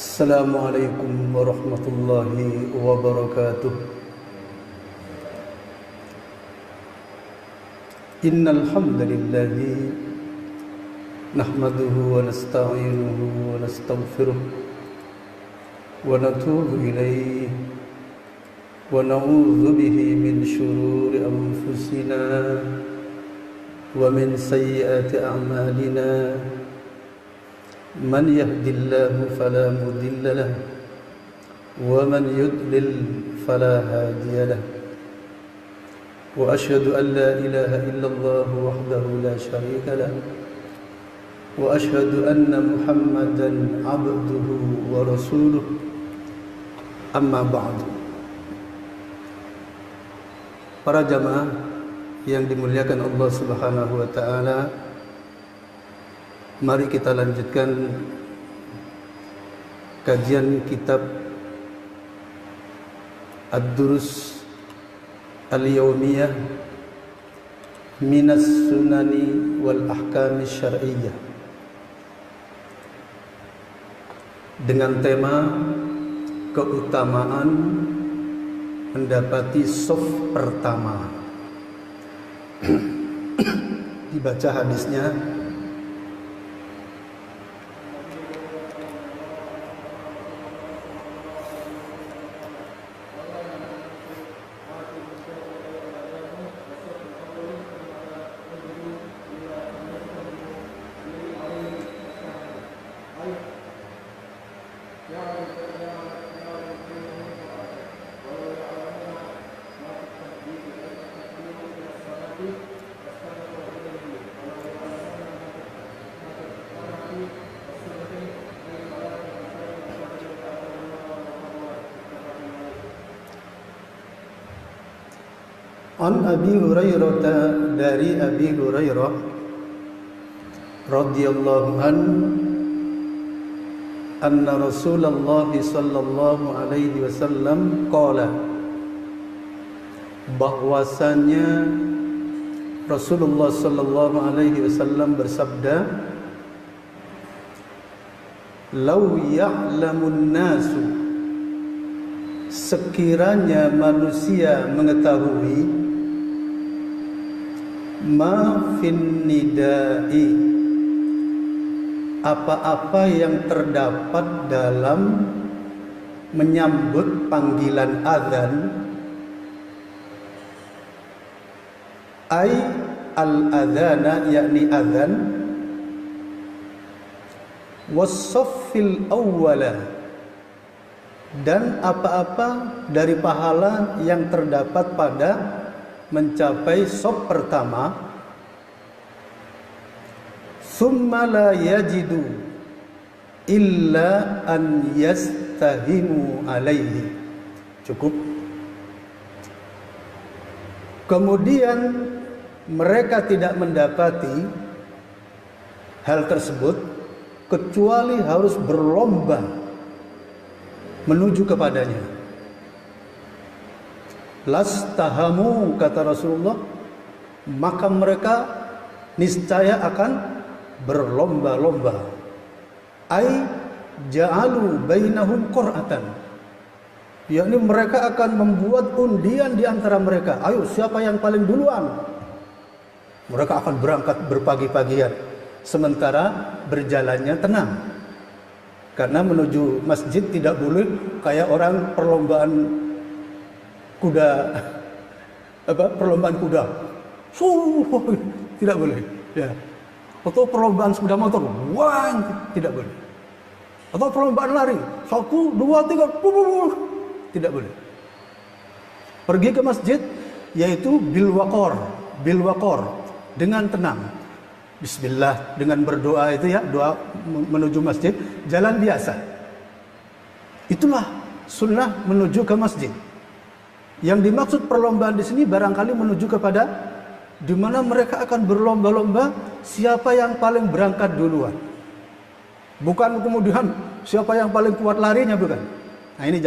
Assalamualaikum warahmatullahi wabarakatuh. Innal hamdalillah nahmaduhu wa nasta'inuhu wa nastaghfiruh wa natubu ilayhi wa na'udzu bihi min shururi anfusina wa min sayyiati a'malina. Man yahdihillahu fala mudilla lahu wa man yudlil fala hadiya lahu. Wa asyhadu an la ilaha illallah wahdahu la syarika lahu wa asyhadu anna Muhammadan abduhu wa rasuluh. Amma ba'du. Para jamaah yang dimuliakan Allah Subhanahu wa taala, mari kita lanjutkan kajian kitab Ad-Durus Al-Yawmiyah Minas Sunani wal Ahkami Syar'iyyah dengan tema keutamaan mendapati shaf pertama. Dibaca hadisnya. An Abi Hurairah, dari Abi Hurairah radhiyallahu anna Rasulullah sallallahu alaihi wasallam qala, bahwasanya Rasulullah sallallahu alaihi wasallam bersabda, "Lau ya'lamun nasu", sekiranya manusia mengetahui, ma fin nidai, apa-apa yang terdapat dalam menyambut panggilan azan, ay al-adhana, yakni azan, was-saffil awwala, dan apa-apa dari pahala yang terdapat pada mencapai shaf pertama, summa la yajidu illa an yastahimu alaihi. Cukup. Kemudian mereka tidak mendapati hal tersebut kecuali harus berlomba menuju kepadanya. Lastahamu, kata Rasulullah, maka mereka niscaya akan berlomba-lomba. Ai ja'alu bainahum qur'atan, yakni mereka akan membuat undian di antara mereka. Ayo, siapa yang paling duluan? Mereka akan berangkat berpagi-pagian, sementara berjalannya tenang. Karena menuju masjid tidak boleh kayak orang perlombaan kuda, perlombaan kuda, tidak boleh, ya. Atau perlombaan sepeda motor, wah, tidak boleh. Atau perlombaan lari, 1, 2, 3, tidak boleh. Pergi ke masjid, yaitu bil waqar, dengan tenang. Bismillah, dengan berdoa itu ya, doa menuju masjid, jalan biasa. Itulah sunnah menuju ke masjid. Yang dimaksud perlombaan di sini barangkali menuju kepada di mana mereka akan berlomba-lomba siapa yang paling berangkat duluan. Bukan kemudian siapa yang paling kuat larinya, bukan. Nah, ini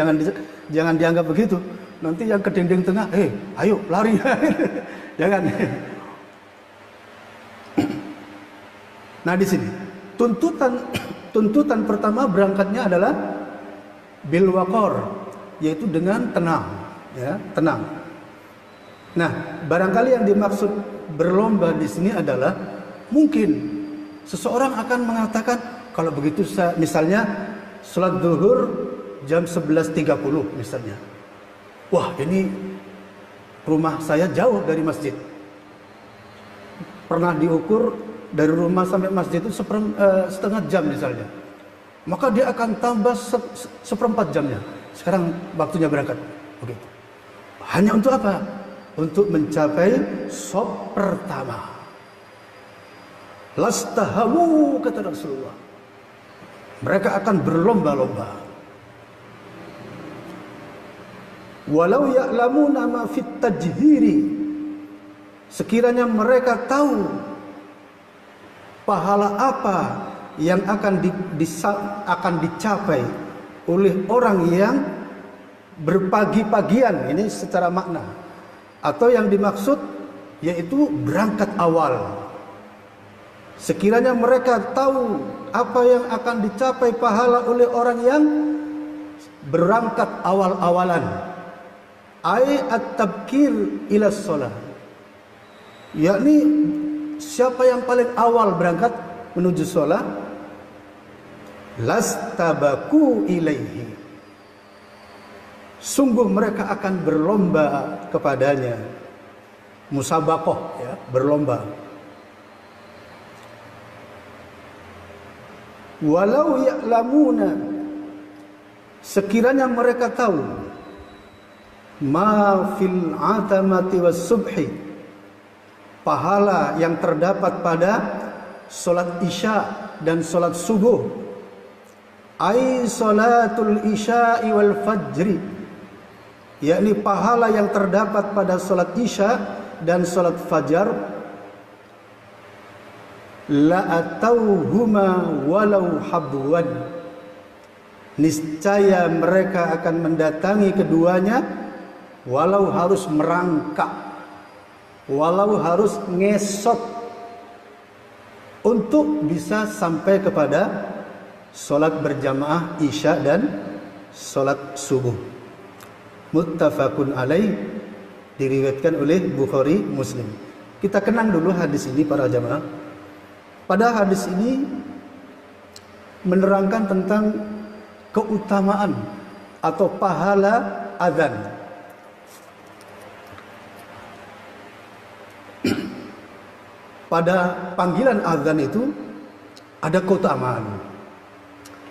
jangan dianggap begitu. Nanti yang ke dinding tengah, ayo lari. Jangan. Nah, di sini tuntutan pertama berangkatnya adalah bil waqar, yaitu dengan tenang, ya, tenang. Nah, barangkali yang dimaksud berlomba di sini adalah mungkin seseorang akan mengatakan, kalau begitu misalnya sholat zuhur jam 11.30 misalnya. Wah, ini rumah saya jauh dari masjid. Pernah diukur dari rumah sampai masjid itu setengah jam misalnya. Maka dia akan tambah seperempat jamnya. Sekarang waktunya berangkat. Begitu. Hanya untuk apa? Untuk mencapai shaf pertama. Lastahamu, kata Rasulullah. Mereka akan berlomba-lomba. Walau ya'lamuna ma fit tajhiri, sekiranya mereka tahu pahala apa yang akan dicapai oleh orang yang berpagi-pagian, ini secara makna, atau yang dimaksud yaitu berangkat awal. Sekiranya mereka tahu apa yang akan dicapai pahala oleh orang yang berangkat awal-awalan, ai at-tabkir ila shalah, yakni siapa yang paling awal berangkat menuju shalah, lastabaku ilaihi, sungguh mereka akan berlomba kepadanya. Musabaqah, ya, berlomba. Walau ya'lamuna, sekiranya mereka tahu ma fil atamati was subhi, pahala yang terdapat pada salat isya dan salat subuh, ai salatul isya'i wal fajri, yakni pahala yang terdapat pada salat isya dan salat fajar, la atauhuma walau habwan, niscaya mereka akan mendatangi keduanya walau harus merangkak, walau harus ngesot, untuk bisa sampai kepada sholat berjamaah isya dan sholat subuh. Muttafaqun alaih, diriwayatkan oleh Bukhari Muslim. Kita kenang dulu hadis ini para jamaah. Pada hadis ini menerangkan tentang keutamaan atau pahala azan. Pada panggilan azan itu ada keutamaan.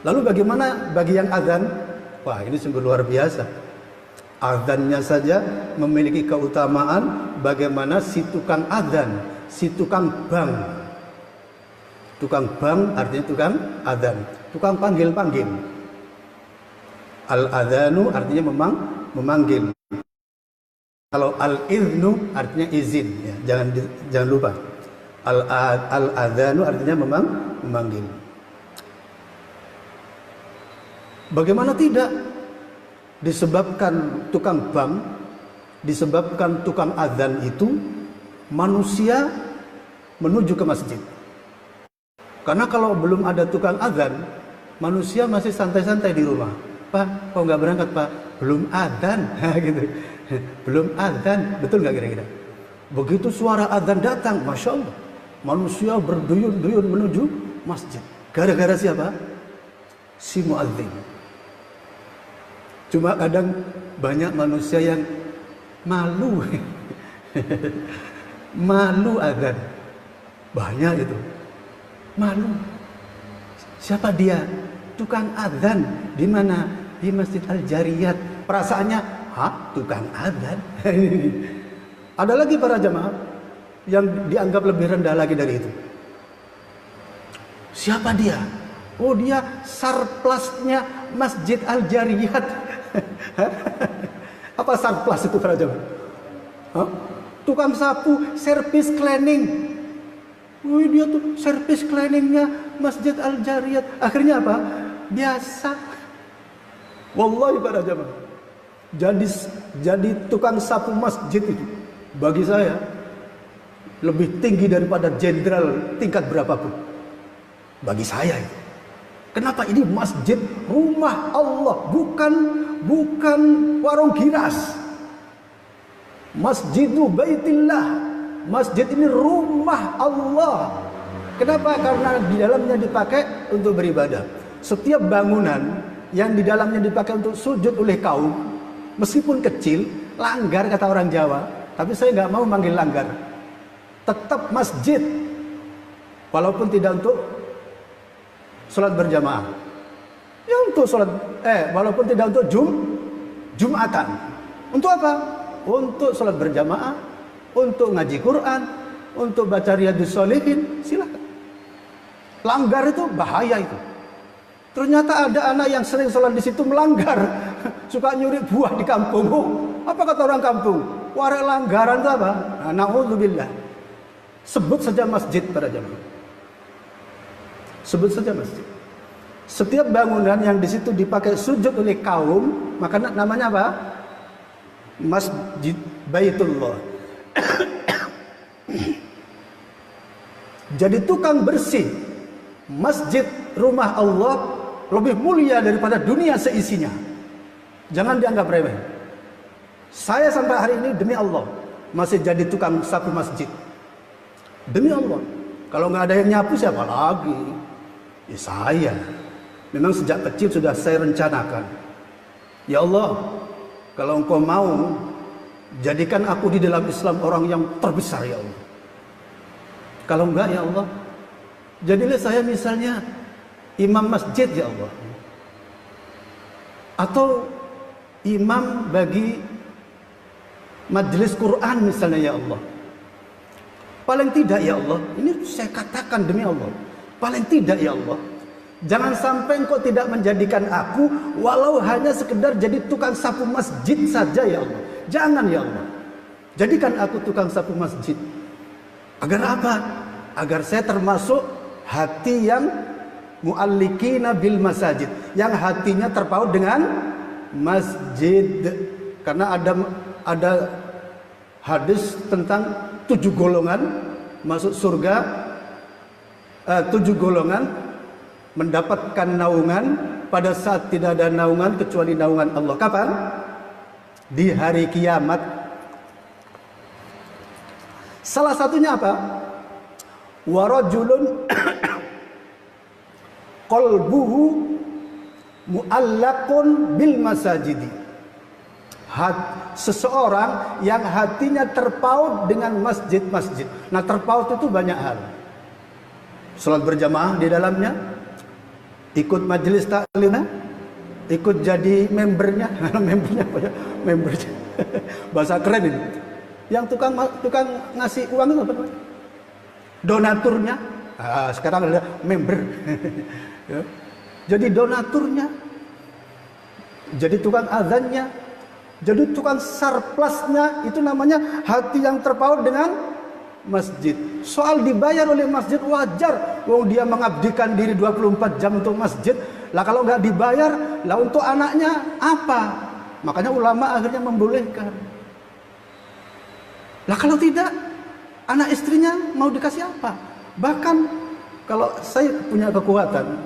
Lalu bagaimana bagi yang azan? Wah, ini sungguh luar biasa. Azannya saja memiliki keutamaan bagaimana si tukang azan, si tukang bang. Tukang bang artinya tukang azan, tukang panggil-panggil. Al-adhanu artinya memanggil. Kalau al-idhnu artinya izin, ya, jangan lupa. Al-adhanu artinya memanggil. Bagaimana tidak? Disebabkan tukang bang, disebabkan tukang azan itu, manusia menuju ke masjid. Karena kalau belum ada tukang azan, manusia masih santai-santai di rumah. Pak, kok nggak berangkat, Pak? Belum azan, gitu. Belum azan, betul nggak kira-kira? Begitu suara azan datang, masya Allah, manusia berduyun-duyun menuju masjid. Gara-gara siapa? Si muadzin. Cuma kadang banyak manusia yang malu, malu azan. Banyak itu. Malu. Siapa dia? Tukang azan. Di mana? Di Masjid Al-Jariyat. Perasaannya, hah? Tukang azan? Ada lagi para jamaah yang dianggap lebih rendah lagi dari itu. Siapa dia? Oh, dia sarplasnya Masjid Al-Jariyat. Apa sarplas itu para jamaah? Hah? Tukang sapu, servis cleaning. Oh, dia tuh servis cleaningnya Masjid Al-Jariyat. Akhirnya apa? Biasa. Wallahi para jamaah, jadi tukang sapu masjid itu bagi saya lebih tinggi daripada jenderal tingkat berapapun. Bagi saya itu. Kenapa ini masjid rumah Allah, bukan warung giras. Masjidu Baitillah. Masjid ini rumah Allah. Kenapa? Karena di dalamnya dipakai untuk beribadah. Setiap bangunan yang di dalamnya dipakai untuk sujud oleh kaum, meskipun kecil, langgar kata orang Jawa, tapi saya nggak mau manggil langgar. Tetap masjid, walaupun tidak untuk sholat berjamaah. Ya untuk sholat, walaupun tidak untuk Jumatan. Untuk apa? Untuk sholat berjamaah, untuk ngaji Quran, untuk baca Riyadhus Shalihin, silakan. Langgar itu bahaya itu. Ternyata ada anak yang sering sholat di situ melanggar, suka nyuri buah di kampung. Oh, apa kata orang kampung? Warek langgaran itu apa? Nah, na'udzubillah. Sebut saja masjid para jamaah. Sebut saja masjid. Setiap bangunan yang di situ dipakai sujud oleh kaum, maka namanya apa? Masjid Baitullah. Jadi tukang bersih masjid rumah Allah lebih mulia daripada dunia seisinya. Jangan dianggap remeh. Saya sampai hari ini demi Allah masih jadi tukang sapu masjid. Demi Allah. Kalau nggak ada yang nyapu siapa lagi? Ya saya. Memang sejak kecil sudah saya rencanakan. Ya Allah, kalau Engkau mau jadikan aku di dalam Islam orang yang terbesar ya Allah. Kalau enggak ya Allah, jadilah saya misalnya imam masjid ya Allah. Atau imam bagi majelis Quran misalnya ya Allah. Paling tidak ya Allah, ini saya katakan demi Allah. Paling tidak ya Allah, jangan sampai Engkau tidak menjadikan aku walau hanya sekedar jadi tukang sapu masjid saja ya Allah. Jangan ya Allah, jadikan aku tukang sapu masjid. Agar apa? Agar saya termasuk hati yang mu'allikina bil masajid, yang hatinya terpaut dengan masjid. Karena ada hadis tentang 7 golongan masuk surga, 7 golongan mendapatkan naungan pada saat tidak ada naungan kecuali naungan Allah. Kapan? Di hari kiamat. Salah satunya apa? Warajulun qalbuhu mu'allaqun bil masajidi. Seseorang yang hatinya terpaut dengan masjid-masjid. Nah, terpaut itu banyak hal. Salat berjamaah di dalamnya, ikut majelis taklimnya, ikut jadi membernya. Membernya apa ya? Membernya. Bahasa keren ini. Yang tukang ngasih uang itu apa namanya? Donaturnya. Sekarang ada member. Ya. Jadi donaturnya, jadi tukang azannya, jadi tukang sarplasnya, itu namanya hati yang terpaut dengan masjid. Soal dibayar oleh masjid wajar, wong dia mengabdikan diri 24 jam untuk masjid. Lah kalau nggak dibayar, lah untuk anaknya apa? Makanya ulama akhirnya membolehkan. Lah kalau tidak, anak istrinya mau dikasih apa? Bahkan kalau saya punya kekuatan,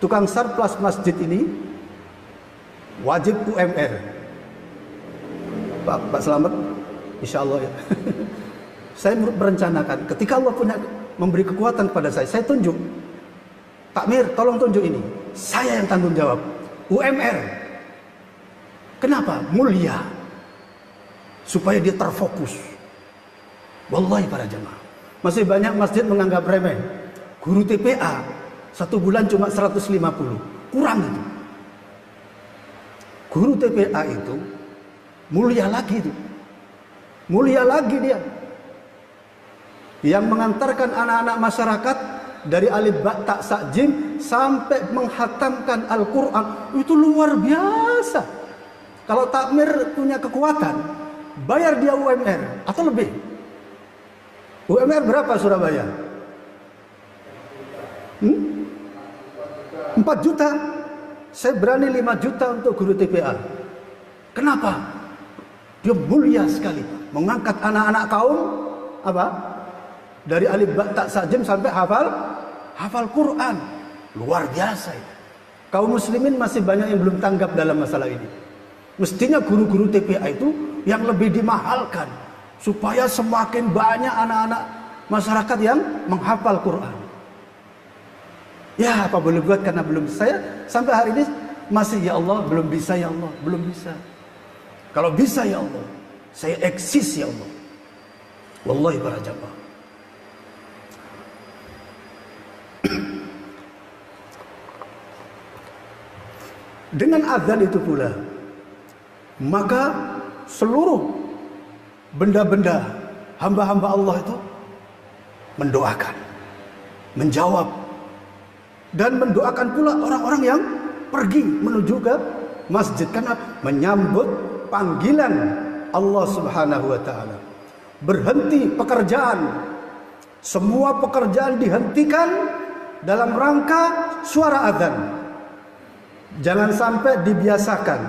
tukang sarplas masjid ini wajib UMR. Pak Selamat, insya Allah ya. Saya merencanakan, ketika Allah memberi kekuatan kepada saya tunjuk. Pak Mir, tolong tunjuk ini. Saya yang tanggung jawab. UMR. Kenapa? Mulia. Supaya dia terfokus. Wallahi para jemaah. Masih banyak masjid menganggap remeh. Guru TPA 1 bulan cuma 150. Kurang itu. Guru TPA itu mulia lagi itu. Mulia lagi dia. Yang mengantarkan anak-anak masyarakat dari alif ba ta sa jim sampai menghatamkan Al-Qur'an, itu luar biasa. Kalau takmir punya kekuatan, bayar dia UMR atau lebih. UMR berapa Surabaya? 4 juta. Saya berani 5 juta untuk guru TPA. Kenapa? Dia mulia sekali, mengangkat anak-anak kaum apa? Dari alif ba ta sa jim sampai hafal Quran. Luar biasa itu. Kaum muslimin masih banyak yang belum tanggap dalam masalah ini. Mestinya guru-guru TPA itu yang lebih dimahalkan supaya semakin banyak anak-anak masyarakat yang menghafal Quran. Ya, apa boleh buat, karena belum saya sampai hari ini masih ya Allah, belum bisa ya Allah, belum bisa. Kalau bisa ya Allah, saya eksis ya Allah. Wallahi para jamaah. Dengan azan itu pula, maka seluruh benda-benda hamba-hamba Allah itu mendoakan, menjawab, dan mendoakan pula orang-orang yang pergi menuju ke masjid karena menyambut panggilan Allah Subhanahu wa taala. Berhenti pekerjaan, semua pekerjaan dihentikan dalam rangka suara azan. Jangan sampai dibiasakan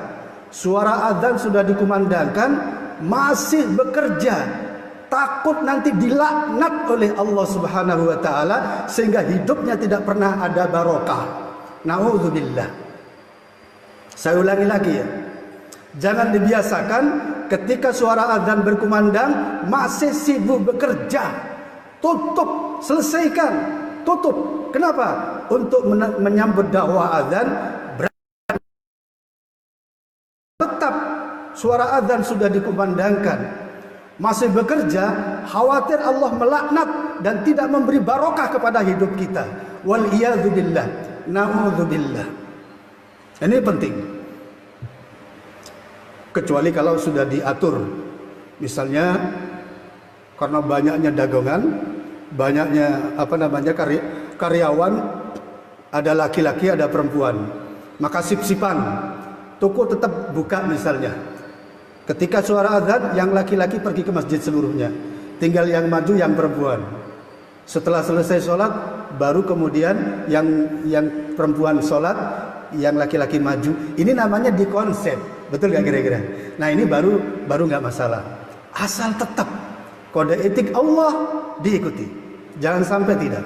suara azan sudah dikumandangkan masih bekerja, takut nanti dilaknat oleh Allah Subhanahu wa taala sehingga hidupnya tidak pernah ada barokah. Nauzubillah. Saya ulangi lagi ya. Jangan dibiasakan ketika suara azan berkumandang masih sibuk bekerja. Tutup, selesaikan, tutup. Kenapa? Untuk menyambut dakwah azan. Tetap suara azan sudah dikumandangkan, masih bekerja, khawatir Allah melaknat dan tidak memberi barokah kepada hidup kita. Wal iyadzu billah. Na'udzubillah. Ini penting. Kecuali kalau sudah diatur. Misalnya karena banyaknya dagangan, banyaknya karyawan, ada laki-laki, ada perempuan. Maka sip-sipan, toko tetap buka misalnya. Ketika suara azan, yang laki-laki pergi ke masjid seluruhnya. Tinggal yang maju yang perempuan. Setelah selesai sholat, baru kemudian yang perempuan sholat, yang laki-laki maju. Ini namanya dikonsep, betul gak kira-kira? Nah ini baru nggak masalah. Asal tetap kode etik Allah diikuti, jangan sampai tidak.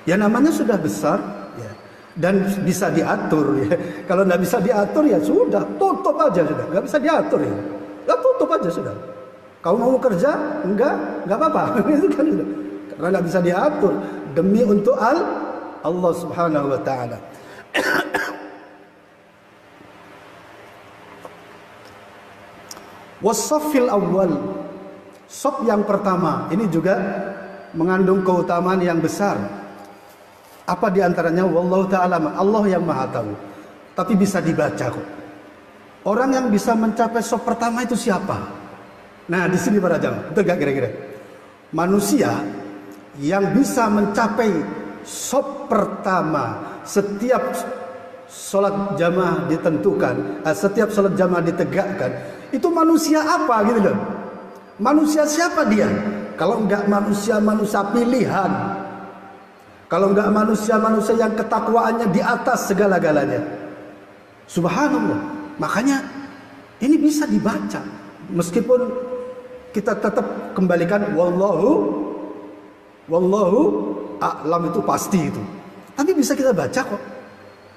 Ya namanya sudah besar, ya, dan bisa diatur. Ya. Kalau nggak bisa diatur ya sudah, tutup aja sudah. Nggak bisa diatur ya, ya tutup aja sudah. Kau mau kerja? Nggak apa-apa. Itu kan sudah. Karena nggak bisa diatur demi untuk Allah Subhanahu Wa Taala. Wasafil awal, saf yang pertama ini juga mengandung keutamaan yang besar. Apa diantaranya? Wallahu ta'ala, Allah yang maha tahu. Tapi bisa dibaca kok. Orang yang bisa mencapai saf pertama itu siapa? Nah di sini para jamaah, betul gak kira-kira? Manusia yang bisa mencapai saf pertama setiap sholat jamaah ditentukan, setiap sholat jamaah ditegakkan, itu manusia apa gitu loh? Manusia siapa dia? Kalau enggak manusia pilihan, kalau enggak manusia yang ketakwaannya di atas segala-galanya. Subhanallah. Makanya ini bisa dibaca meskipun kita tetap kembalikan wallahu a'lam, itu pasti itu. Tapi bisa kita baca kok.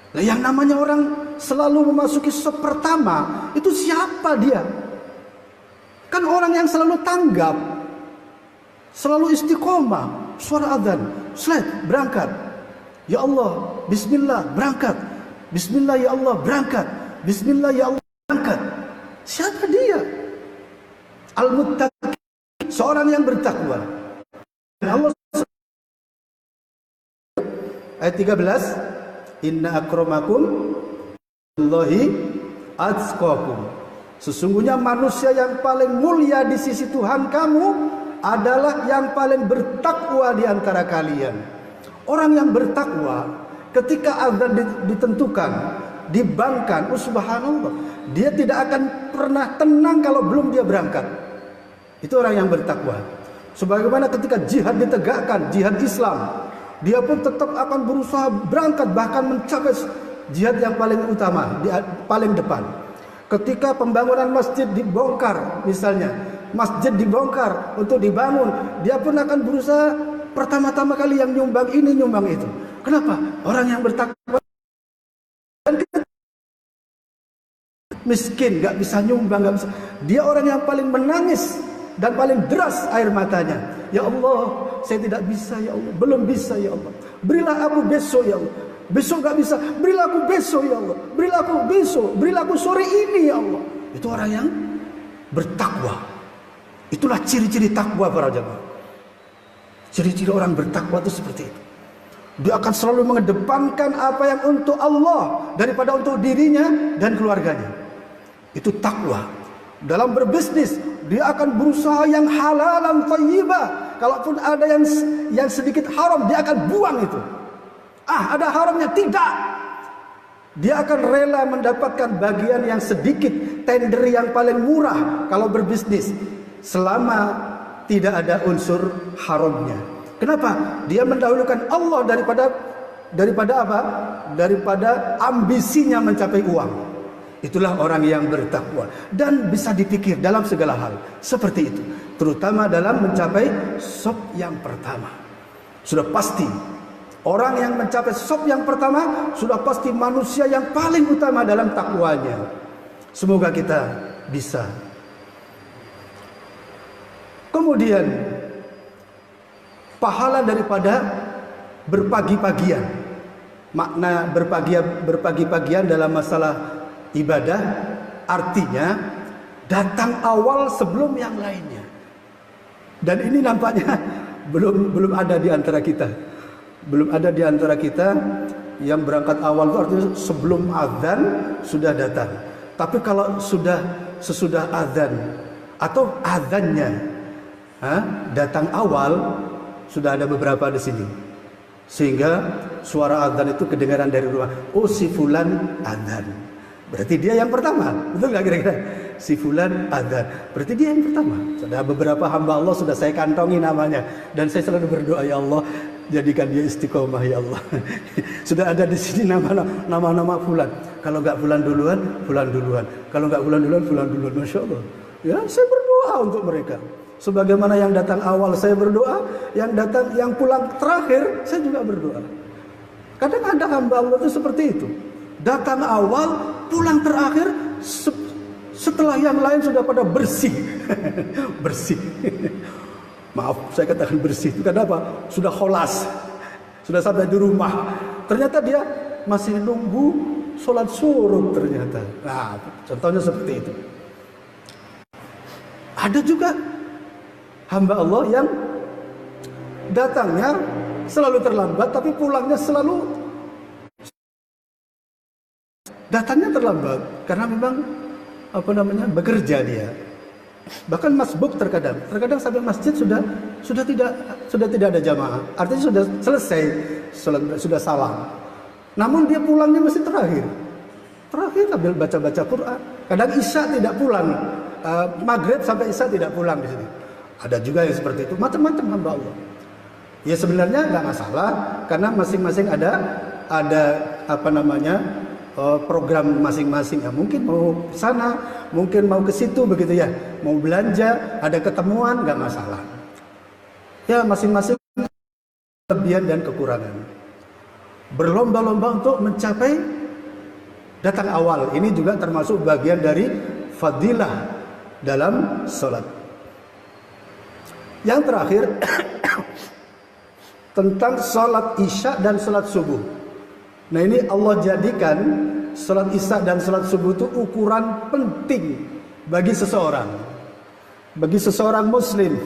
Nah, yang namanya orang selalu memasuki saf pertama, itu siapa dia? Kan orang yang selalu tanggap, selalu istiqomah, suara azan, slide, berangkat. Ya Allah, bismillah, berangkat. Bismillah ya Allah, berangkat. Bismillah ya Allah, berangkat. Siapa dia? Al-Muttaqi, seorang yang bertakwa. Allah ayat 13, inna akramakum Allahi atqakum. Sesungguhnya manusia yang paling mulia di sisi Tuhan kamu adalah yang paling bertakwa di antara kalian. Orang yang bertakwa ketika azan ditentukan, dibangkan, subhanallah, dia tidak akan pernah tenang kalau belum dia berangkat. Itu orang yang bertakwa. Sebagaimana ketika jihad ditegakkan, jihad Islam, dia pun tetap akan berusaha berangkat, bahkan mencapai jihad yang paling utama, paling depan. Ketika pembangunan masjid dibongkar, misalnya masjid dibongkar untuk dibangun, dia pun akan berusaha pertama-tama kali yang nyumbang ini, nyumbang itu. Kenapa? Orang yang bertakwa dan miskin, nggak bisa nyumbang, nggak bisa. Dia orang yang paling menangis dan paling deras air matanya. Ya Allah, saya tidak bisa ya Allah, belum bisa ya Allah. Berilah aku besok ya Allah. Besok nggak bisa, berilah aku besok ya Allah. Berilah aku besok, berilah aku sore ini ya Allah. Itu orang yang bertakwa. Itulah ciri-ciri takwa para jemaah. Ciri-ciri orang bertakwa itu seperti itu. Dia akan selalu mengedepankan apa yang untuk Allah daripada untuk dirinya dan keluarganya. Itu takwa. Dalam berbisnis, dia akan berusaha yang halalan thayyibah. Kalaupun ada yang sedikit haram, dia akan buang itu. Ada haramnya, tidak. Dia akan rela mendapatkan bagian yang sedikit, tender yang paling murah kalau berbisnis, selama tidak ada unsur haramnya. Kenapa? Dia mendahulukan Allah daripada apa? Daripada ambisinya mencapai uang. Itulah orang yang bertakwa dan bisa dipikir dalam segala hal seperti itu, terutama dalam mencapai sop yang pertama. Sudah pasti orang yang mencapai sop yang pertama sudah pasti manusia yang paling utama dalam takwanya. Semoga kita bisa. Kemudian pahala daripada berpagi-pagian. Makna berpagi-pagian dalam masalah ibadah artinya datang awal sebelum yang lainnya. Dan ini nampaknya belum ada di antara kita. Belum ada di antara kita yang berangkat awal itu artinya sebelum azan sudah datang. Tapi kalau sesudah azan atau azannya datang awal, sudah ada beberapa di sini. Sehingga suara azan itu kedengaran dari rumah. Oh, si fulan azan. Berarti dia yang pertama, betul nggak kira-kira? Si fulan adzan, berarti dia yang pertama. Sudah beberapa hamba Allah sudah saya kantongi namanya, dan saya selalu berdoa, ya Allah, jadikan dia istiqomah ya Allah. Sudah ada di sini nama-nama fulan. Kalau nggak fulan duluan, fulan duluan. Kalau nggak fulan duluan, fulan duluan. Masya Allah. Ya, saya berdoa untuk mereka. Sebagaimana yang datang awal saya berdoa, yang pulang terakhir saya juga berdoa. Kadang ada hamba Allah itu seperti itu. Datang awal, pulang terakhir, setelah yang lain sudah pada bersih. Bersih. Maaf, saya katakan bersih. Itu kenapa? Sudah kholas. Sudah sampai di rumah. Ternyata dia masih nunggu sholat suruh ternyata. Nah, contohnya seperti itu. Ada juga hamba Allah yang datangnya selalu terlambat, tapi pulangnya datangnya terlambat karena memang bekerja dia. Bahkan masbuk terkadang sampai masjid sudah tidak ada jamaah. Artinya sudah selesai sudah salam. Namun dia pulangnya masih terakhir sambil baca Quran. Kadang Isya tidak pulang, Maghrib sampai Isya tidak pulang di sini. Ada juga yang seperti itu, macam-macam hamba Allah. Ya sebenarnya nggak masalah karena masing-masing ada program masing-masing ya. Mungkin mau ke sana, mungkin mau ke situ begitu ya. Mau belanja, ada ketemuan, nggak masalah. Ya masing-masing kelebihan dan kekurangan. Berlomba-lomba untuk mencapai datang awal. Ini juga termasuk bagian dari fadilah dalam sholat. Yang terakhir tentang sholat isya dan sholat subuh. Nah ini Allah jadikan sholat isya dan sholat subuh itu ukuran penting bagi seseorang muslim.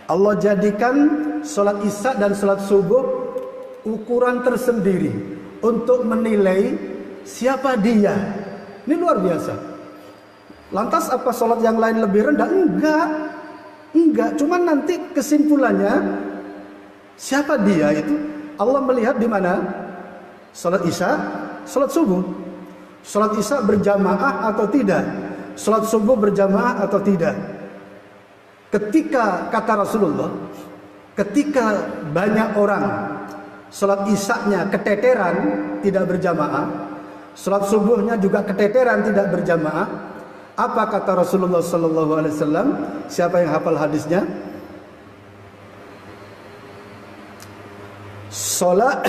Allah jadikan sholat isya dan sholat subuh ukuran tersendiri untuk menilai siapa dia. Ini luar biasa. Lantas apa sholat yang lain lebih rendah? Enggak. Cuman nanti kesimpulannya siapa dia itu Allah melihat di mana? Salat Isya, salat subuh. Salat Isya berjamaah atau tidak? Salat subuh berjamaah atau tidak? Ketika kata Rasulullah, ketika banyak orang salat Isya-nya keteteran tidak berjamaah, salat subuhnya juga keteteran tidak berjamaah, apa kata Rasulullah sallallahu alaihi wasallam? Siapa yang hafal hadisnya? Salat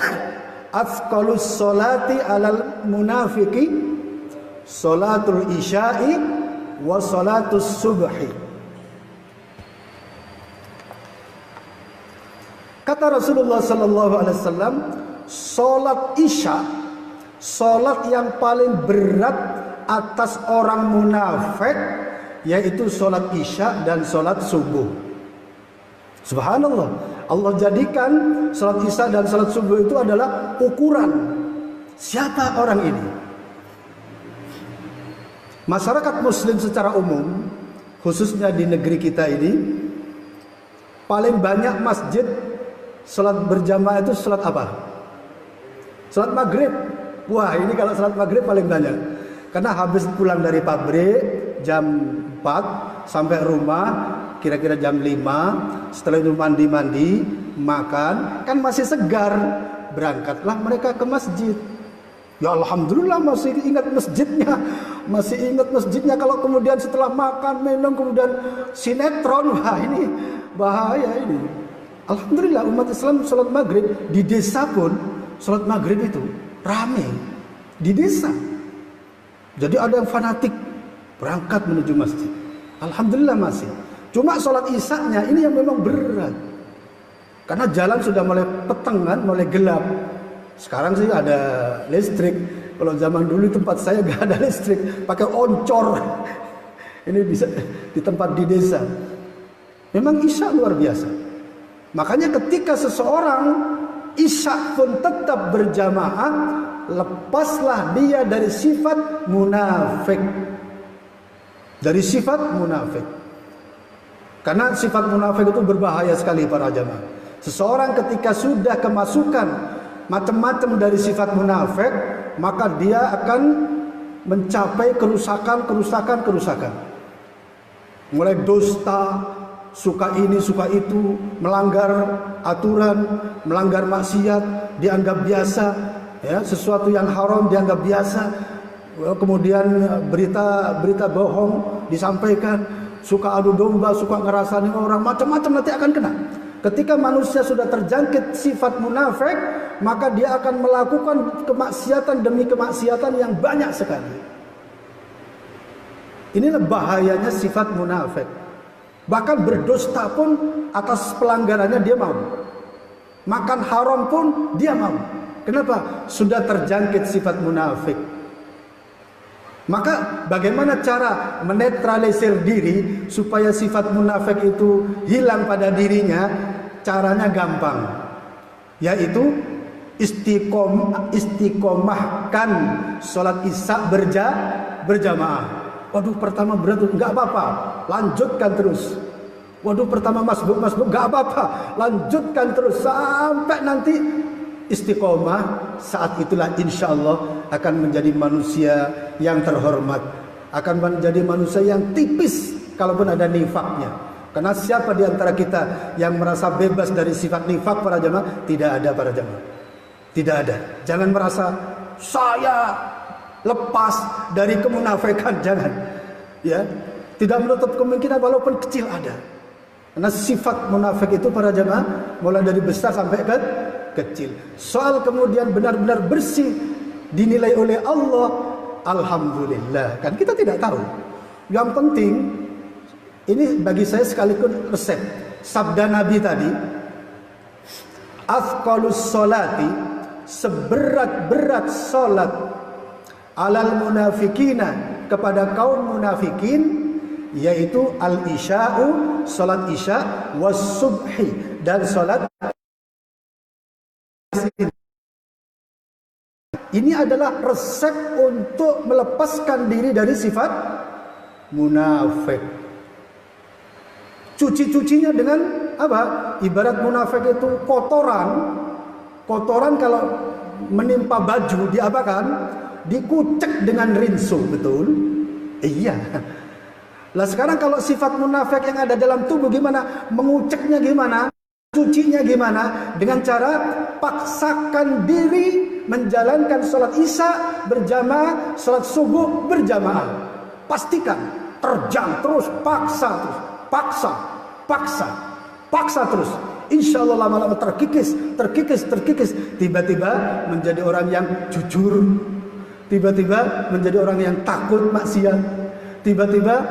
afqalus salati alal munafiqi salatul isya'i wa salatus subhi. Kata Rasulullah sallallahu alaihi wasallam, salat isya, salat yang paling berat atas orang munafik yaitu salat isya dan salat subuh. Subhanallah, Allah jadikan salat isya dan salat subuh itu adalah ukuran siapa orang ini. Masyarakat muslim secara umum, khususnya di negeri kita ini, paling banyak masjid salat berjamaah itu salat apa? Salat maghrib. Wah, ini kalau salat maghrib paling banyak. Karena habis pulang dari pabrik jam 4 sampai rumah kira-kira jam 5, setelah itu mandi-mandi, makan, kan masih segar, berangkatlah mereka ke masjid. Ya alhamdulillah masih ingat masjidnya. Kalau kemudian setelah makan, minum, kemudian sinetron, wah ini bahaya ini. Alhamdulillah umat Islam sholat maghrib di desa pun, sholat maghrib itu ramai di desa. Jadi ada yang fanatik berangkat menuju masjid. Alhamdulillah masih. Cuma sholat isya-nya ini yang memang berat. Karena jalan sudah mulai peteng kan, mulai gelap. Sekarang sih ada listrik. Kalau zaman dulu tempat saya gak ada listrik, pakai oncor. Ini bisa di tempat di desa. Memang isya luar biasa. Makanya ketika seseorang isya pun tetap berjamaah, lepaslah dia dari sifat munafik. Dari sifat munafik. Karena sifat munafik itu berbahaya sekali para jamaah. Seseorang ketika sudah kemasukan macam-macam dari sifat munafik, maka dia akan mencapai kerusakan. Mulai dusta, suka ini, suka itu, melanggar aturan, melanggar maksiat, dianggap biasa, ya, sesuatu yang haram dianggap biasa. Kemudian berita bohong disampaikan, suka adu domba, suka ngerasani orang, macam-macam nanti akan kena. Ketika manusia sudah terjangkit sifat munafik, maka dia akan melakukan kemaksiatan demi kemaksiatan yang banyak sekali. Inilah bahayanya sifat munafik. Bahkan berdusta pun atas pelanggarannya dia mau. Makan haram pun dia mau. Kenapa? Sudah terjangkit sifat munafik. Maka bagaimana cara menetralisir diri supaya sifat munafik itu hilang pada dirinya? Caranya gampang, yaitu istiqomahkan sholat isya berjamaah. Waduh, pertama berat, nggak apa-apa, lanjutkan terus. Waduh, pertama masbuk, nggak apa-apa, lanjutkan terus sampai nanti istiqomah. Saat itulah insya Allah akan menjadi manusia yang terhormat, akan menjadi manusia yang tipis kalaupun ada nifaknya. Karena siapa di antara kita yang merasa bebas dari sifat nifak para jamaah? Tidak ada para jamaah, tidak ada. Jangan merasa saya lepas dari kemunafikan, jangan. Ya, tidak menutup kemungkinan walaupun kecil ada. Karena sifat munafik itu para jamaah mulai dari besar sampai ke kecil. Soal kemudian benar-benar bersih dinilai oleh Allah, alhamdulillah. Kan kita tidak tahu. Yang penting ini bagi saya sekaligus resep. Sabda Nabi tadi, afqalus sholati, seberat-berat salat, alal munafikina, kepada kaum munafikin, yaitu al-isya'u, salat isya, was subhi, dan salat. Ini adalah resep untuk melepaskan diri dari sifat munafik. Cuci-cucinya dengan apa? Ibarat munafik itu kotoran. Kotoran kalau menimpa baju diapakan? Dikucek dengan rinso, betul? Iya. Lah sekarang kalau sifat munafik yang ada dalam tubuh gimana? Menguceknya gimana? Cucinya gimana? Dengan cara paksakan diri menjalankan sholat isya berjamaah, sholat subuh berjamaah. Pastikan, terjang terus, paksa terus, paksa terus. insya Allah lama-lama terkikis. Tiba-tiba menjadi orang yang jujur, tiba-tiba menjadi orang yang takut maksiat, tiba-tiba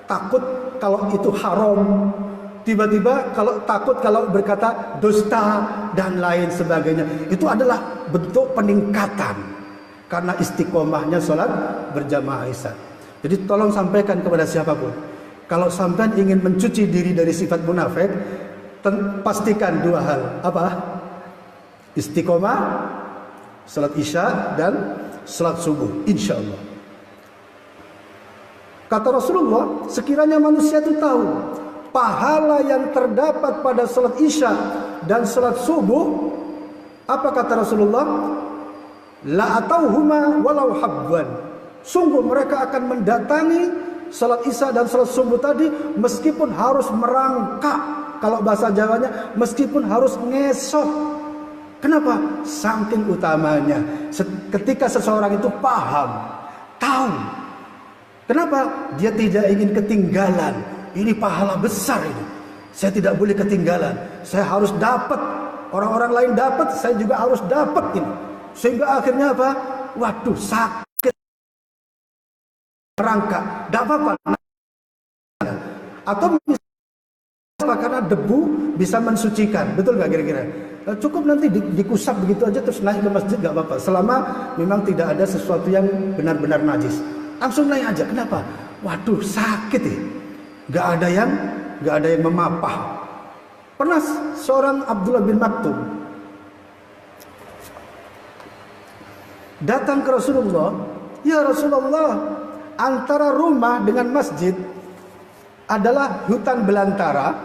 takut kalau itu haram, tiba-tiba takut kalau berkata dusta dan lain sebagainya. Itu adalah bentuk peningkatan karena istiqomahnya sholat berjamaah Isya. Jadi tolong sampaikan kepada siapapun, kalau sampai ingin mencuci diri dari sifat munafik, pastikan dua hal. Apa? Istiqomah, sholat Isya dan sholat subuh, insya Allah. Kata Rasulullah, sekiranya manusia itu tahu pahala yang terdapat pada sholat Isya dan sholat subuh, apa kata Rasulullah? La atauhuma walau habwan. Sungguh mereka akan mendatangi sholat Isya dan sholat subuh tadi meskipun harus merangkak, kalau bahasa Jawanya meskipun harus ngesot. Kenapa? Saking utamanya ketika seseorang itu paham, tahu. Kenapa? Dia tidak ingin ketinggalan. Ini pahala besar ini. Saya tidak boleh ketinggalan. Saya harus dapat. Orang-orang lain dapat, saya juga harus dapat ini. Sehingga akhirnya apa? Waduh, sakit. Merangkak. Tidak apa-apa. Atau karena debu bisa mensucikan. Betul nggak kira-kira? Cukup nanti dikusap begitu aja terus naik ke masjid, nggak apa-apa. Selama memang tidak ada sesuatu yang benar-benar najis. Langsung naik aja. Kenapa? Waduh, sakit ya. Nggak ada yang memapah. Pernah seorang Abdullah bin Maktum datang ke Rasulullah. Ya Rasulullah, antara rumah dengan masjid adalah hutan belantara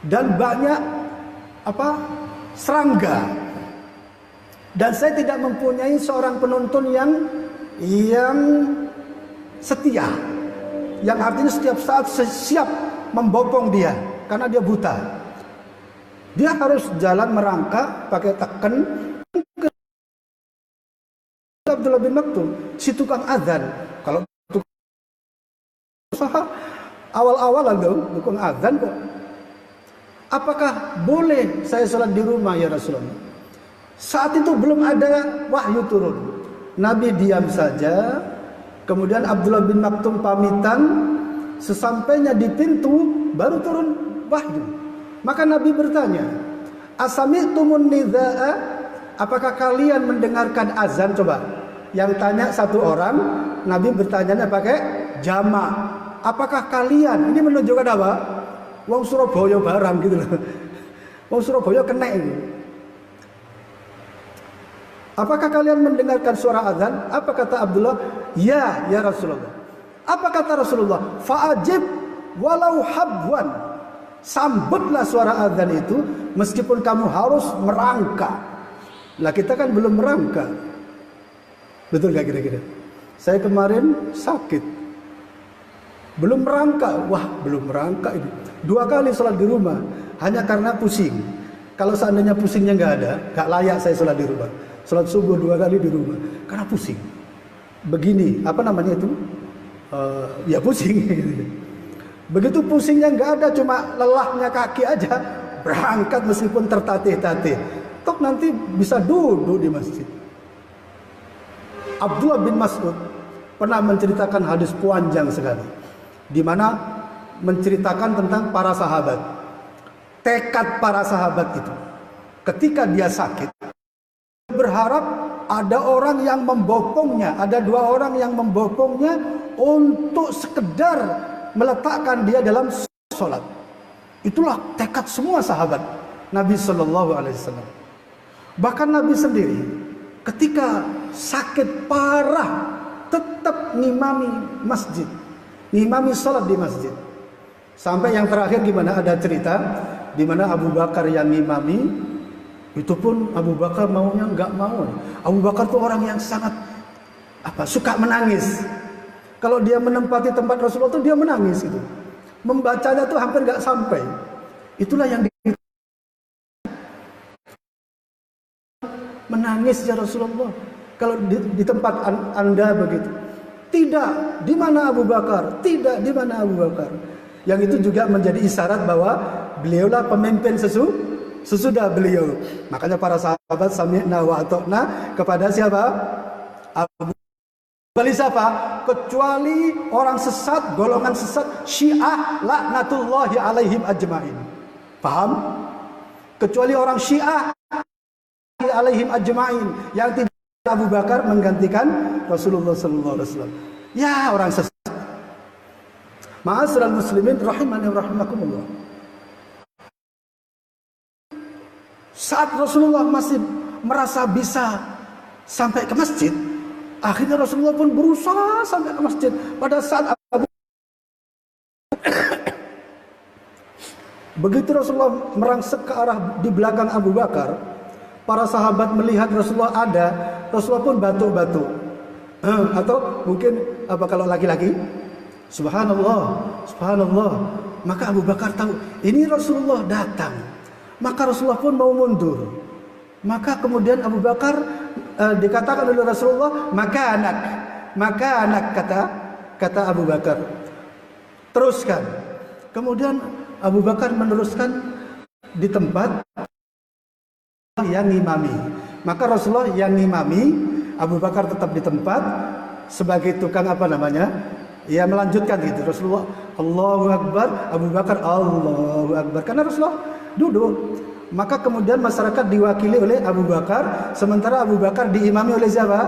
dan banyak serangga, dan saya tidak mempunyai seorang penuntun yang setia, yang artinya setiap saat siap membopong dia karena dia buta. Dia harus jalan merangkak pakai teken ke Abdullah bin Maktum, si tukang azan. Kalau awal-awal tukang azan kok. Apakah boleh saya sholat di rumah ya Rasulullah? Saat itu belum ada wahyu turun. Nabi diam saja. Kemudian Abdullah bin Maktum pamitan. Sesampainya di pintu baru turun wahyu. Maka Nabi bertanya, asami'tumun nidha'a? Apakah kalian mendengarkan azan? Coba. Yang tanya satu orang, Nabi bertanya pakai jamak. Apakah kalian? Ini menunjukkan apa? Wong Surabaya barang gitu loh. Wong Surabaya kena ini. Apakah kalian mendengarkan suara azan? Apa kata Abdullah? Ya Rasulullah. Apa kata Rasulullah? Fa'ajib walau habwan. Sambutlah suara azan itu meskipun kamu harus merangkak. Lah kita kan belum merangkak. Betul gak kira-kira? Saya kemarin sakit. Belum merangkak. Wah, belum merangkak ini. 2 kali sholat di rumah hanya karena pusing. Kalau seandainya pusingnya nggak ada, nggak layak saya sholat di rumah. Sholat subuh 2 kali di rumah karena pusing. Begini, apa namanya itu? Ya pusing. Begitu pusingnya nggak ada, cuma lelahnya kaki aja, berangkat meskipun tertatih-tatih. Tok nanti bisa duduk di masjid. Abdullah bin Mas'ud pernah menceritakan hadis panjang sekali, di mana menceritakan tentang para sahabat. Tekad para sahabat itu ketika dia sakit, berharap ada orang yang membopongnya, ada 2 orang yang membopongnya untuk sekedar meletakkan dia dalam sholat. Itulah tekad semua sahabat Nabi Shallallahu Alaihi Wasallam. Bahkan Nabi sendiri ketika sakit parah tetap ngimami masjid, ngimami sholat di masjid. Sampai yang terakhir gimana, ada cerita di mana Abu Bakar yang ngimami, itu pun Abu Bakar maunya nggak mau. Abu Bakar tuh orang yang sangat suka menangis. Kalau dia menempati tempat Rasulullah tuh dia menangis gitu. Membacanya tuh hampir nggak sampai. Itulah yang menangis ya Rasulullah. Kalau di tempat Anda begitu. Tidak, di mana Abu Bakar? Tidak, di mana Abu Bakar? Yang itu juga menjadi isyarat bahwa Beliaulah pemimpin sesudah beliau. Makanya para sahabat sami'na wa ata'na kepada siapa? Abu Bakar. Siapa? Kecuali orang sesat, golongan sesat Syiah laknatullahi alaihim ajmain. Paham? Kecuali orang Syiah alaihim ajmain yang tidak Abu Bakar menggantikan Rasulullah sallallahu alaihi wasallam. Ya, orang sesat. Ma'asyiral muslimin rahimani wa rahimakumullah. Saat Rasulullah masih merasa bisa sampai ke masjid, akhirnya Rasulullah pun berusaha sampai ke masjid. Pada saat begitu Rasulullah merangsek ke arah di belakang Abu Bakar, para sahabat melihat Rasulullah ada, Rasulullah pun batuk-batuk. Atau mungkin apa kalau laki-laki? Subhanallah, subhanallah. Maka Abu Bakar tahu ini Rasulullah datang. Maka Rasulullah pun mau mundur. Maka kemudian Abu Bakar dikatakan oleh Rasulullah, maka anak kata Abu Bakar. Teruskan. Kemudian Abu Bakar meneruskan di tempat yang ngimami. Maka Rasulullah yang ngimami, Abu Bakar tetap di tempat sebagai tukang apa namanya? Ya melanjutkan gitu. Rasulullah Allahu Akbar, Abu Bakar Allahu Akbar. Karena Rasulullah duduk. Maka kemudian masyarakat diwakili oleh Abu Bakar, sementara Abu Bakar diimami oleh siapa?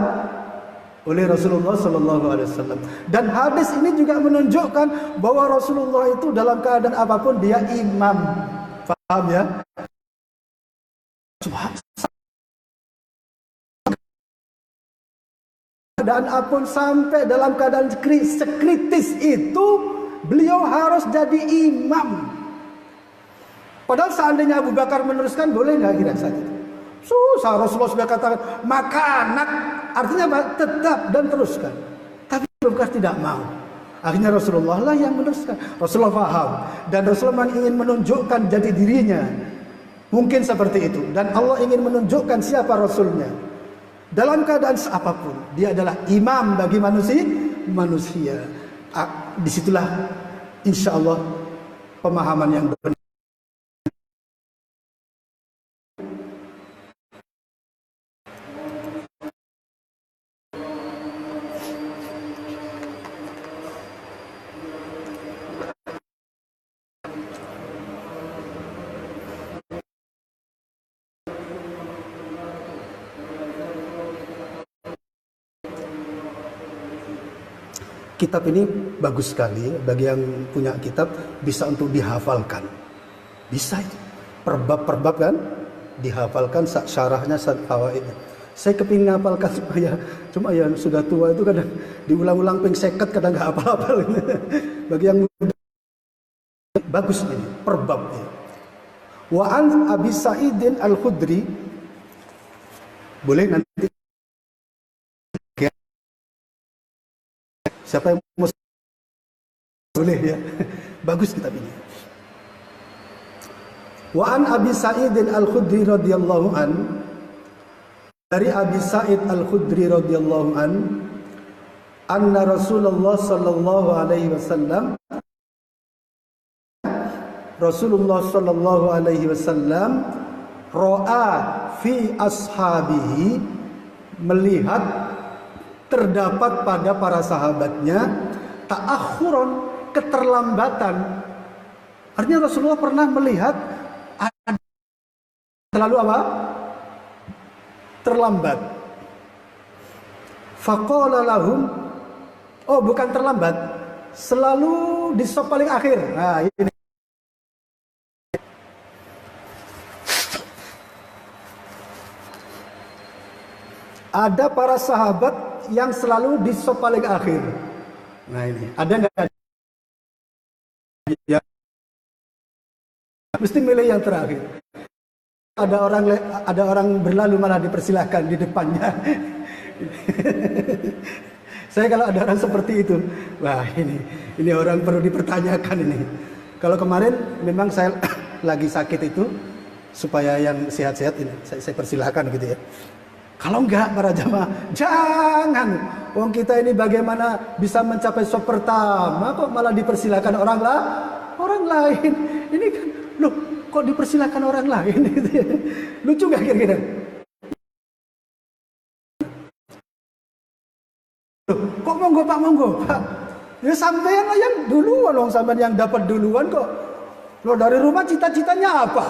Oleh Rasulullah sallallahu alaihi wasallam. Dan hadis ini juga menunjukkan bahwa Rasulullah itu dalam keadaan apapun dia imam. Paham ya? Keadaan apapun sampai dalam keadaan sekritis itu beliau harus jadi imam. Padahal seandainya Abu Bakar meneruskan, boleh nggak kira saat itu? Susah. Rasulullah sudah katakan maka anak, artinya apa? Tetap dan teruskan. Tapi Abu Bakar tidak mau. Akhirnya Rasulullah lah yang meneruskan. Rasulullah paham dan Rasulullah ingin menunjukkan jati dirinya. Mungkin seperti itu. Dan Allah ingin menunjukkan siapa Rasulnya. Dalam keadaan apapun, dia adalah imam bagi manusia. Disitulah insya Allah pemahaman yang benar. Kitab ini bagus sekali, bagi yang punya kitab bisa untuk dihafalkan. Bisa itu. Per-bab kan dihafalkan, syarahnya, fawaidnya. Saya kepingin hafalkan cuma ya sudah tua itu kadang diulang-ulang ping seket kadang nggak hafal-hafal. Bagi yang bagus ini per-babnya. Wa an Abi Sa'idin Al-Khudri, boleh nanti siapa yang mau boleh ya. Bagus kitab ini. Wa an Abi Sa'id Al-Khudri radhiyallahu an, dari Abi Sa'id Al-Khudri radhiyallahu an, anna Rasulullah sallallahu alaihi wasallam, Rasulullah sallallahu alaihi wasallam ra'a fi ashabihi, melihat terdapat pada para sahabatnya ta'akhuron, keterlambatan. Artinya Rasulullah pernah melihat ada terlalu apa? Terlambat. Faqala lahum, oh bukan terlambat, selalu di sop paling akhir. Nah ini. Ada para sahabat yang selalu di sop paling akhir. Nah ini, ada nggak? Ya, mesti milih yang terakhir. Ada orang berlalu malah dipersilahkan di depannya. Saya kalau ada orang seperti itu, wah ini orang perlu dipertanyakan ini. Kalau kemarin memang saya lagi sakit itu, supaya yang sehat-sehat ini saya persilahkan gitu ya. Kalau enggak para jamaah, jangan. Wong kita ini bagaimana bisa mencapai sop pertama kok malah dipersilakan orang lain. Ini kan, loh kok dipersilakan orang lain gitu ya. Lucu nggak kira-kira? Kok monggo Pak, monggo Pak. Ya sampean lah yang duluan, wong sampean yang dapat duluan kok. Lo dari rumah cita-citanya apa?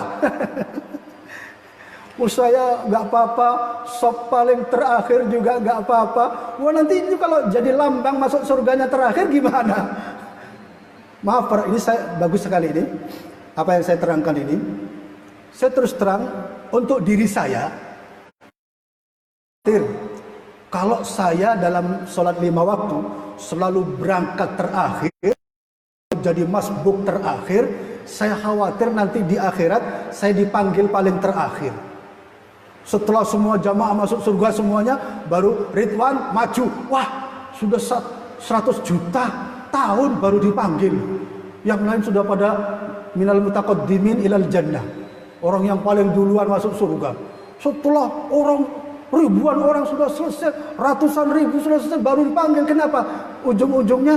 Saya nggak apa-apa, sop paling terakhir juga nggak apa-apa. Wah nanti itu kalau jadi lambang masuk surganya terakhir gimana? Maaf Pak, ini saya bagus sekali ini. Apa yang saya terangkan ini, saya terus terang untuk diri saya. Kalau saya dalam sholat 5 waktu selalu berangkat terakhir, jadi masbuk terakhir, saya khawatir nanti di akhirat saya dipanggil paling terakhir. Setelah semua jamaah masuk surga semuanya, baru Ridwan maju. Wah, sudah 100 juta tahun baru dipanggil. Yang lain sudah pada minal mutaqaddimin ilal jannah. Orang yang paling duluan masuk surga. Setelah ribuan orang sudah selesai, ratusan ribu sudah selesai, baru dipanggil. Kenapa? Ujung-ujungnya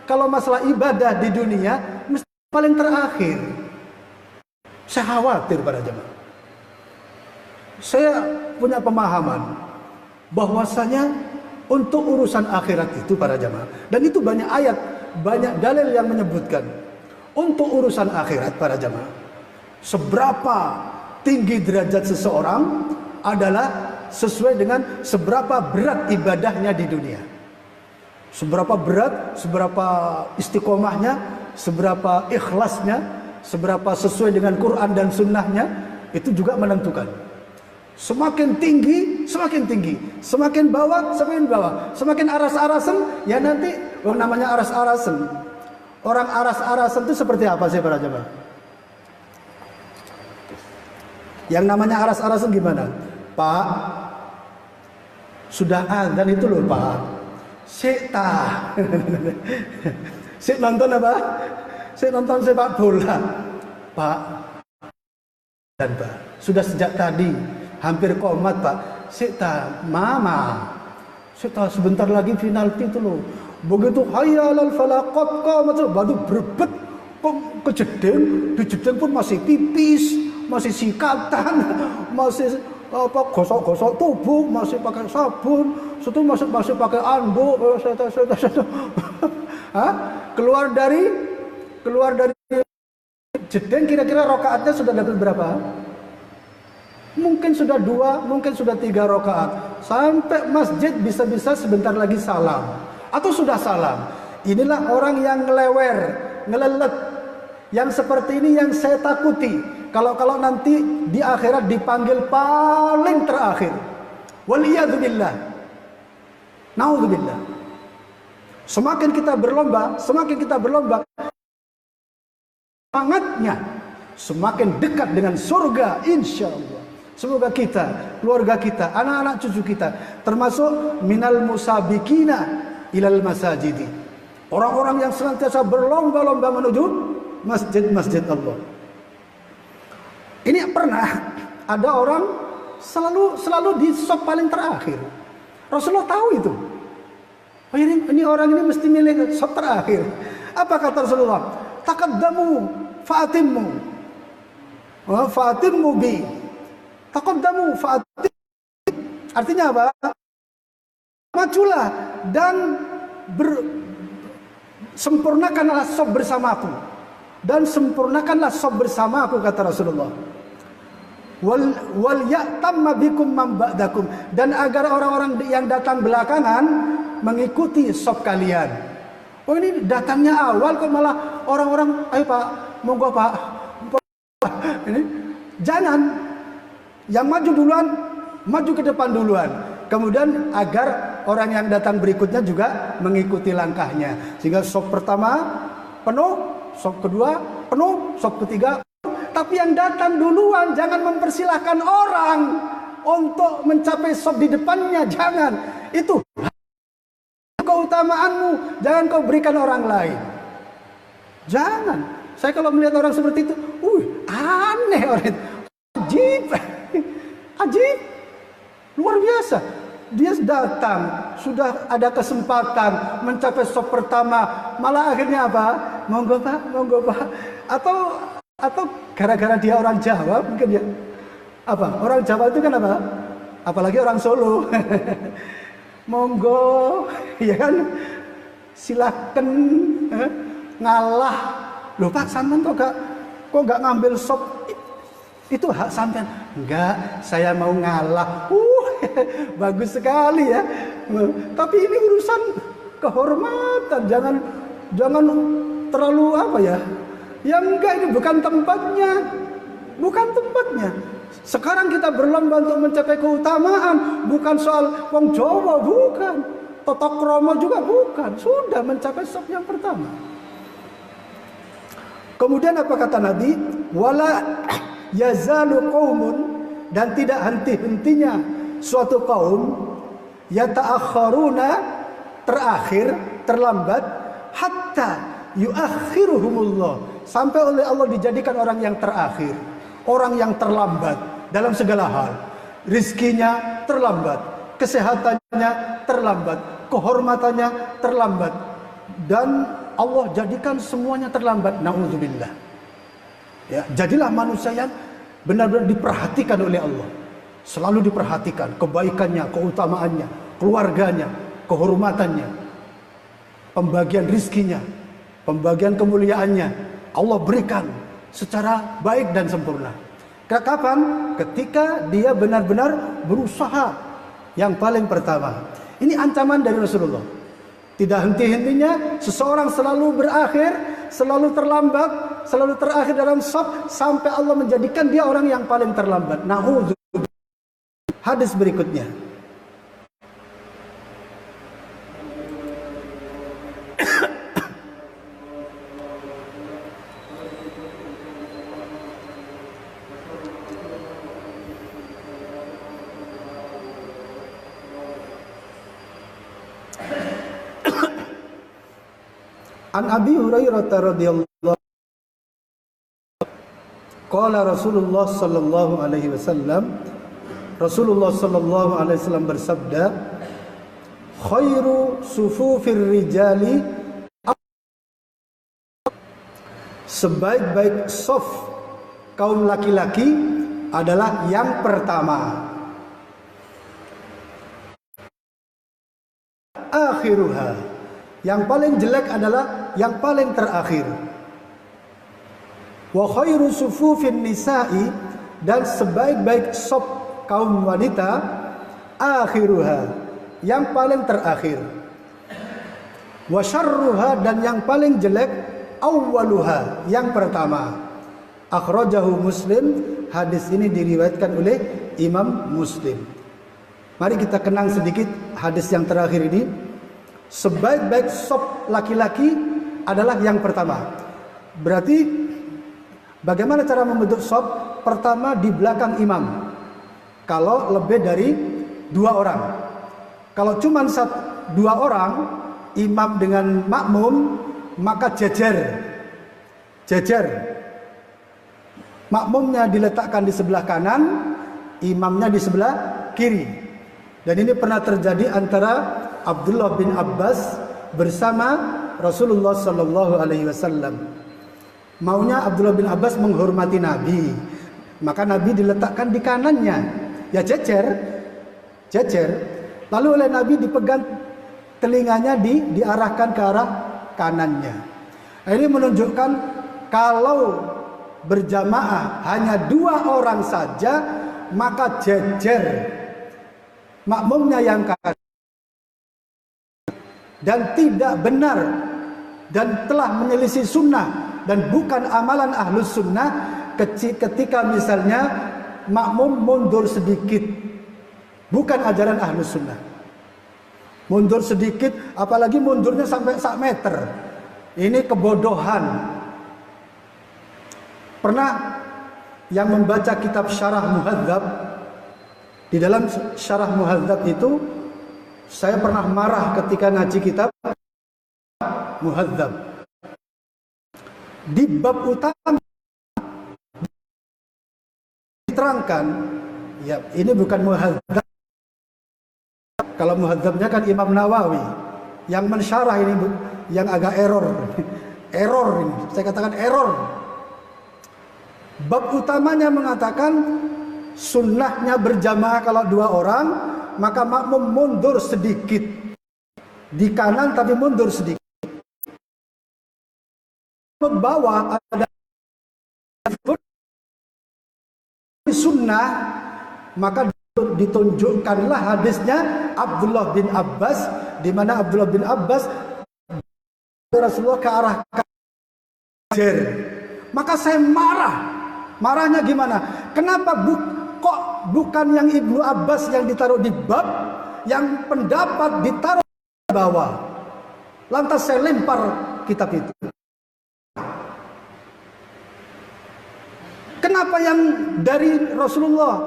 kalau masalah ibadah di dunia mesti paling terakhir. Saya khawatir para jemaah. Saya punya pemahaman bahwasanya untuk urusan akhirat itu para jemaah, dan itu banyak ayat, banyak dalil yang menyebutkan untuk urusan akhirat para jemaah, seberapa tinggi derajat seseorang adalah sesuai dengan seberapa berat ibadahnya di dunia. Seberapa berat, seberapa istiqomahnya, seberapa ikhlasnya, seberapa sesuai dengan Quran dan sunnahnya, itu juga menentukan. Semakin tinggi, semakin tinggi. Semakin bawah, semakin bawah. Semakin aras-arasen, ya nanti namanya aras-arasen. Orang aras-arasen itu seperti apa sih para jemaah? Yang namanya aras-arasen gimana? Pak, sudah azan itu loh Pak. Sik nonton apa? Sik nonton sepak bola. Pak, dan Pak, sudah sejak tadi hampir komat Pak. Sik Mama. Sik sebentar lagi penalti itu loh. Begitu hayya alal falah qad qamat, baru berebet kejedeng, di jedeng pun masih pipis, masih sikatan, masih gosok-gosok tubuh, masih pakai sabun, masih pakai anduk, keluar dari jedeng, kira-kira rakaatnya sudah dapat berapa? Mungkin sudah 2, mungkin sudah 3 rakaat. Sampai masjid bisa-bisa sebentar lagi salam, atau sudah salam. Inilah orang yang ngelelet, yang seperti ini yang saya takuti. Kalau nanti di akhirat dipanggil paling terakhir. Waliyadzubillah. Naudzubillah. Semakin kita berlomba, semangatnya semakin dekat dengan surga insyaallah. Semoga kita, keluarga kita, anak-anak cucu kita termasuk minal musabikina ilal masajidi. Orang-orang yang senantiasa berlomba-lomba menuju masjid-masjid Allah. Ini pernah ada orang selalu di sop paling terakhir. Rasulullah tahu itu. Oh, ini orang ini mesti milih sop terakhir. Apa kata Rasulullah? Taqaddamu fa'atimmu. Fa'atimmu bi. Taqaddamu fa'atimmu. Artinya apa? Majulah dan sempurnakanlah sop bersamaku. Dan sempurnakanlah sop bersamaku, kata Rasulullah. Wal ya'tamma bikum man ba'dakum, dan agar orang-orang yang datang belakangan mengikuti sop kalian. Oh, ini datangnya awal kok malah orang-orang, ayo Pak, monggo Pak. Ini jangan, yang maju duluan, maju ke depan duluan. Kemudian agar orang yang datang berikutnya juga mengikuti langkahnya. Sehingga sop pertama penuh, sop kedua penuh, sop ketiga penuh. Tapi yang datang duluan jangan mempersilahkan orang untuk mencapai sop di depannya. Jangan. Itu keutamaanmu, jangan kau berikan orang lain. Jangan. Saya kalau melihat orang seperti itu, aneh orang itu. Ajib. Luar biasa. Dia datang, sudah ada kesempatan mencapai sop pertama, malah akhirnya apa? Monggo Pak, monggo Pak. Atau Atau gara-gara dia orang Jawa mungkin ya. Apa? Orang Jawa itu kan apa? Apalagi orang Solo. Monggo, ya kan? Silakan ngalah. Loh Pak, sampean kok nggak ngambil sop? Itu hak sampean. Enggak, saya mau ngalah. Bagus sekali ya. Tapi ini urusan kehormatan. Jangan terlalu apa ya? Ya enggak, ini bukan tempatnya. Bukan tempatnya. Sekarang kita berlomba untuk mencapai keutamaan, bukan soal wong Jawa, bukan. Totok kromo juga bukan. Sudah mencapai sop yang pertama. Kemudian apa kata Nabi? Wala yazalu qaumun, dan tidak henti-hentinya suatu kaum yata'akhkharuna, terakhir, terlambat, hatta yuakhiruhumullah, sampai oleh Allah dijadikan orang yang terakhir, orang yang terlambat dalam segala hal. Rizkinya terlambat, kesehatannya terlambat, kehormatannya terlambat, dan Allah jadikan semuanya terlambat. Na'udzubillah. Ya, jadilah manusia yang benar-benar diperhatikan oleh Allah. Selalu diperhatikan kebaikannya, keutamaannya, keluarganya, kehormatannya, pembagian rizkinya, pembagian kemuliaannya Allah berikan secara baik dan sempurna. Kapan? Ketika dia benar-benar berusaha yang paling pertama. Ini ancaman dari Rasulullah. Tidak henti-hentinya seseorang selalu berakhir, selalu terlambat, selalu terakhir dalam saf, sampai Allah menjadikan dia orang yang paling terlambat. Na'udzubillah. Hadis berikutnya. An Abi Hurairah radhiyallahu qala Rasulullah sallallahu alaihi wasallam, Rasulullah sallallahu alaihi wasallam bersabda, khairu sufufir rijali, sebaik-baik saf kaum laki-laki adalah yang pertama, akhiruha, yang paling jelek adalah yang paling terakhir. Wa khairu sufufin nisa'i, dan sebaik-baik saf kaum wanita akhiruha, yang paling terakhir. Wa syarruha, dan yang paling jelek awwaluha, yang pertama. Akhrajahu Muslim. Hadis ini diriwayatkan oleh Imam Muslim. Mari kita kenang sedikit hadis yang terakhir ini. Sebaik-baik saf laki-laki adalah yang pertama. Berarti bagaimana cara membentuk saf? Pertama di belakang imam. Kalau lebih dari 2 orang. Kalau cuma 2 orang, imam dengan makmum, maka jejer. Makmumnya diletakkan di sebelah kanan, imamnya di sebelah kiri. Dan ini pernah terjadi antara Abdullah bin Abbas bersama Rasulullah sallallahu alaihi wasallam. Maunya Abdullah bin Abbas menghormati Nabi, maka Nabi diletakkan di kanannya. Ya jejer. Lalu oleh Nabi dipegang telinganya, diarahkan ke arah kanannya. Ini menunjukkan kalau berjamaah hanya 2 orang saja, maka jejer makmumnya yang kanan. Dan tidak benar dan telah menyelisih sunnah dan bukan amalan ahlus sunnah ketika misalnya makmum mundur sedikit. Bukan ajaran ahlus sunnah. Mundur sedikit, apalagi mundurnya sampai 1 meter. Ini kebodohan. Pernah yang membaca kitab Syarah Muhadzab, di dalam Syarah Muhadzab itu saya pernah marah ketika ngaji kitab Muhadzab. Di bab utama diterangkan, ya ini bukan Muhadzab. Kalau Muhadzabnya kan Imam Nawawi. Yang mensyarah ini yang agak error. Error ini, saya katakan error. Bab utamanya mengatakan sunnahnya berjamaah kalau 2 orang, maka makmum mundur sedikit di kanan tapi mundur sedikit. Membawa ada sunnah, maka ditunjukkanlah hadisnya Abdullah bin Abbas, di mana Abdullah bin Abbas Rasulullah ke arah kanan. Maka saya marah. Marahnya gimana? Kenapa kok bukan yang Ibnu Abbas yang ditaruh di bab, yang pendapat ditaruh di bawah? Lantas saya lempar kitab itu. Kenapa yang dari Rasulullah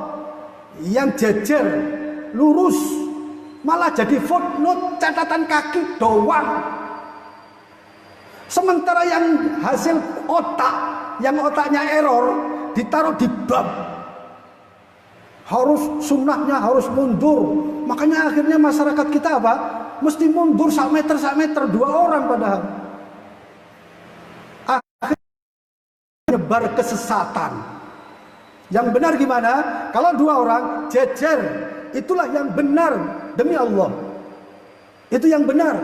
yang jejer lurus malah jadi footnote, catatan kaki doang? Sementara yang hasil otak, yang otaknya error, ditaruh di bab. Harus sunnahnya harus mundur. Makanya akhirnya masyarakat kita apa? Mesti mundur sak meter 2 orang padahal. Akhirnya menyebar kesesatan. Yang benar gimana? Kalau 2 orang jejer, itulah yang benar demi Allah. Itu yang benar,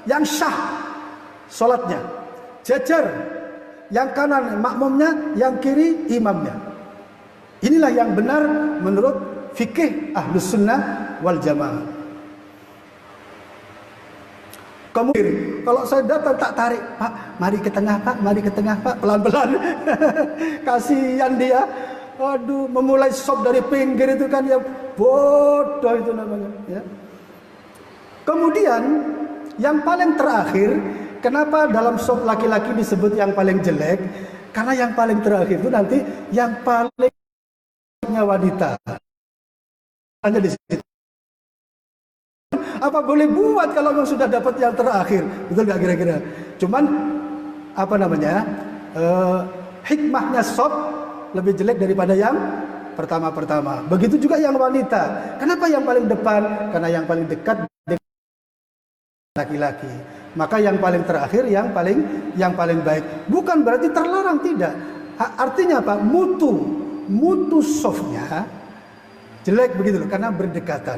yang syah salatnya. Jejer, yang kanan makmumnya, yang kiri imamnya. Inilah yang benar menurut fikih Ahlus Sunnah wal Jamaah. Kemudian kalau saya datang tak tarik, Pak, mari ke tengah Pak, mari ke tengah Pak, pelan-pelan. Kasihan dia. Waduh, memulai sop dari pinggir itu kan ya bodoh itu namanya. Ya. Kemudian yang paling terakhir, kenapa dalam sop laki-laki disebut yang paling jelek? Karena yang paling terakhir itu nanti yang palingnya wanita. Hanya di situ. Apa boleh buat kalau memang sudah dapat yang terakhir? Betul nggak kira-kira? Cuman apa namanya? Hikmahnya sop lebih jelek daripada yang pertama-pertama. Begitu juga yang wanita. Kenapa yang paling depan? Karena yang paling dekat dengan laki-laki. Maka yang paling terakhir yang paling baik. Bukan berarti terlarang, tidak. Artinya apa? Mutu softnya jelek begitu loh, karena berdekatan.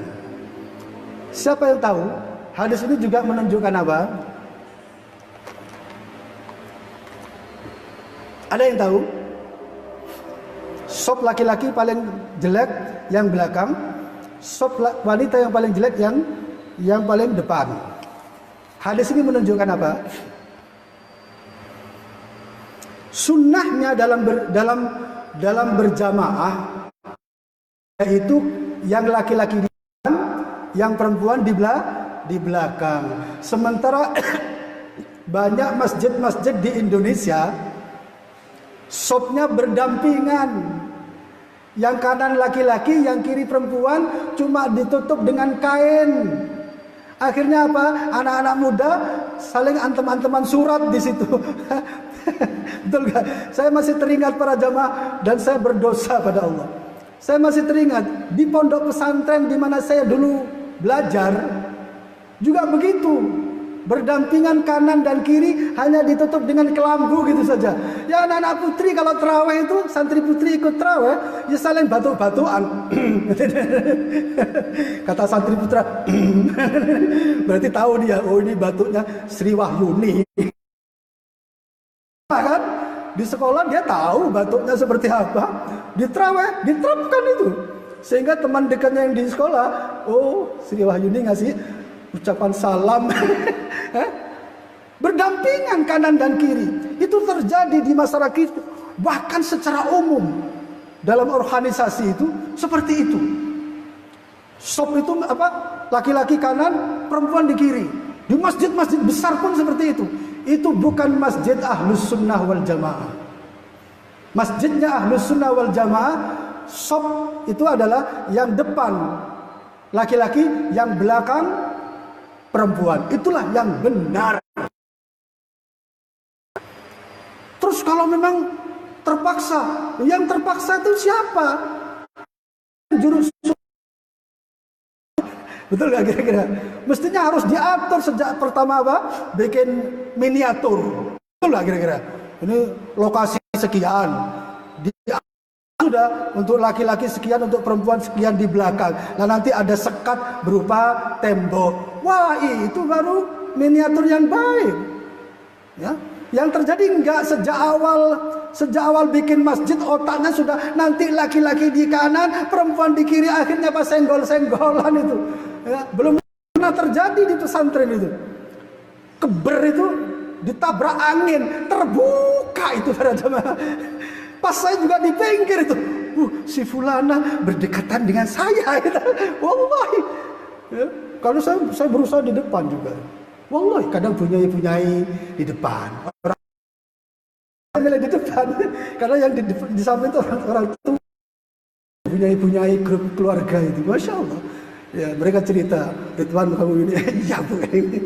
Siapa yang tahu? Hadis ini juga menunjukkan apa? Ada yang tahu? Sop laki-laki paling jelek yang belakang, sop wanita yang paling jelek yang paling depan. Hadis ini menunjukkan apa? Sunnahnya dalam berjamaah, yaitu yang laki-laki di depan, yang perempuan di belakang. Sementara banyak masjid-masjid di Indonesia sopnya berdampingan. Yang kanan laki-laki, yang kiri perempuan, cuma ditutup dengan kain. Akhirnya apa? Anak-anak muda saling antem-anteman surat di situ. Betul gak? Saya masih teringat para jamaah dan saya berdosa pada Allah. Saya masih teringat di pondok pesantren di mana saya dulu belajar juga begitu. Berdampingan kanan dan kiri, hanya ditutup dengan kelambu gitu saja. Ya anak-anak putri kalau terawih itu, santri putri ikut terawih, ya saling batuk-batukan. Kata santri putra, berarti tahu dia, oh ini batuknya Sri Wahyuni. Kan di sekolah dia tahu batuknya seperti apa. Di terawih diterapkan itu, sehingga teman dekatnya yang di sekolah, oh Sri Wahyuni ngasih ucapan salam. Berdampingan kanan dan kiri. Itu terjadi di masyarakat, bahkan secara umum dalam organisasi itu seperti itu. Sop itu apa? Laki-laki kanan, perempuan di kiri. Di masjid-masjid besar pun seperti itu. Itu bukan masjid Ahlus Sunnah wal Jamaah. Masjidnya Ahlus Sunnah wal Jamaah, sop itu adalah yang depan laki-laki, yang belakang perempuan. Itulah yang benar. Terus kalau memang terpaksa, yang terpaksa itu siapa? Jurus. Betul gak kira-kira? Mestinya harus diatur sejak pertama apa? Bikin miniatur. Betul gak kira-kira? Ini lokasi sekian. Dia sudah untuk laki-laki sekian, untuk perempuan sekian di belakang. Nah nanti ada sekat berupa tembok. Wah itu baru miniatur yang baik. Ya, yang terjadi enggak sejak awal bikin masjid otaknya sudah nanti laki-laki di kanan, perempuan di kiri, akhirnya pas senggol-senggolan itu. Ya, belum pernah terjadi di pesantren itu. Keber itu ditabrak angin, terbuka itu pada jamaah. Pas saya juga di pinggir itu, si fulana berdekatan dengan saya, gitu. Wallahi. Ya, kalau saya berusaha di depan juga. Wallahi, kadang punyai di depan. Orang milih di depan, karena yang di samping itu orang tua, punyai grup keluarga itu, masya Allah. Ya, mereka cerita, Ridwan kamu ini, iya bu ini.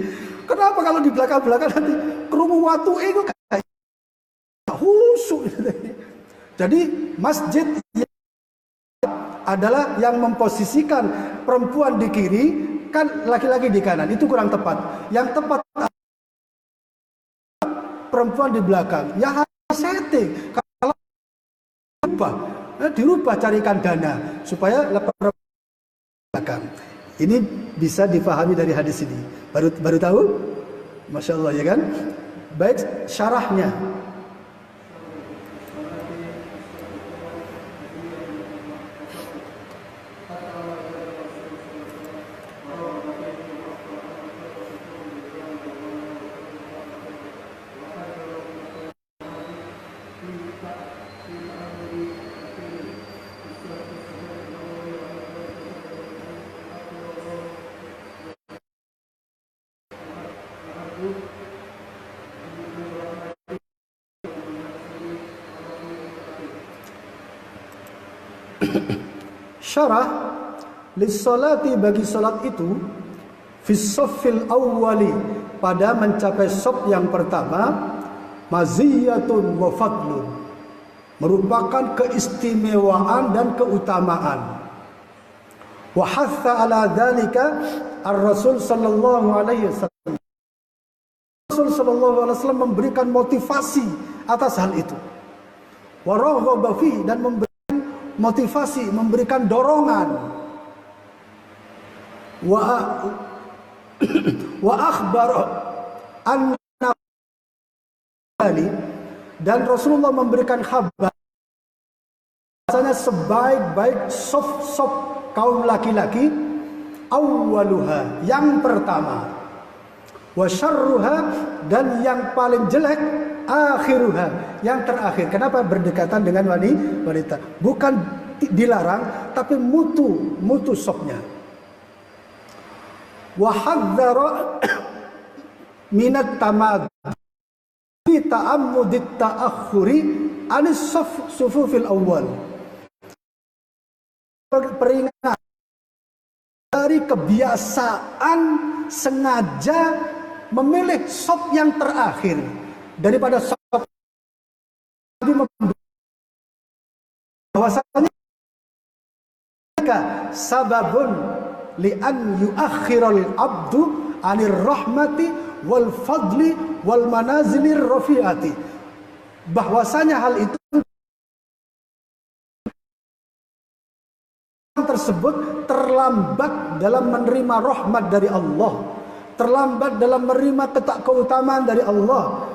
Kenapa kalau di belakang nanti kerumuh waktu itu kayak husuk. Jadi masjid adalah yang memposisikan perempuan di kiri, kan laki-laki di kanan. Itu kurang tepat. Yang tepat perempuan di belakang. Ya harus setting. Kalau dirubah carikan dana supaya perempuan di belakang. Ini bisa difahami dari hadis ini. Baru tahu? Masya Allah ya kan? Baik, syarahnya. Syarah lissolati, bagi salat itu fissoffil awwali, pada mencapai sof yang pertama, maziyatun wa fadlun, merupakan keistimewaan dan keutamaan. Wa hatha ala dzalika ar-rasul sallallahu alaihi wasallam. Rasul sallallahu alaihi wasallam memberikan motivasi atas hal itu. Wa raghaba fi, dan memberikan motivasi, memberikan dorongan. Wa akhbar anna, dan Rasulullah memberikan kabar bahasanya sebaik-baik sof kaum laki-laki, awwaluha, yang pertama, wa syarruha, dan yang paling jelek, akhiruha, yang terakhir. Kenapa berdekatan dengan wanita? Bukan dilarang, tapi mutu sopnya. Wa hadzara minat tamad fi ta'ammudit ta'akhuri anis sufufil awal. Peringat dari kebiasaan sengaja memilih sop yang terakhir daripada sop. Bahwasanya sababun li an yuakhiral abdu anir rahmati wal fadli wal manazilir rafiati. Bahwasanya hal itu tersebut terlambat dalam menerima rahmat dari Allah, terlambat dalam menerima keutamaan dari Allah,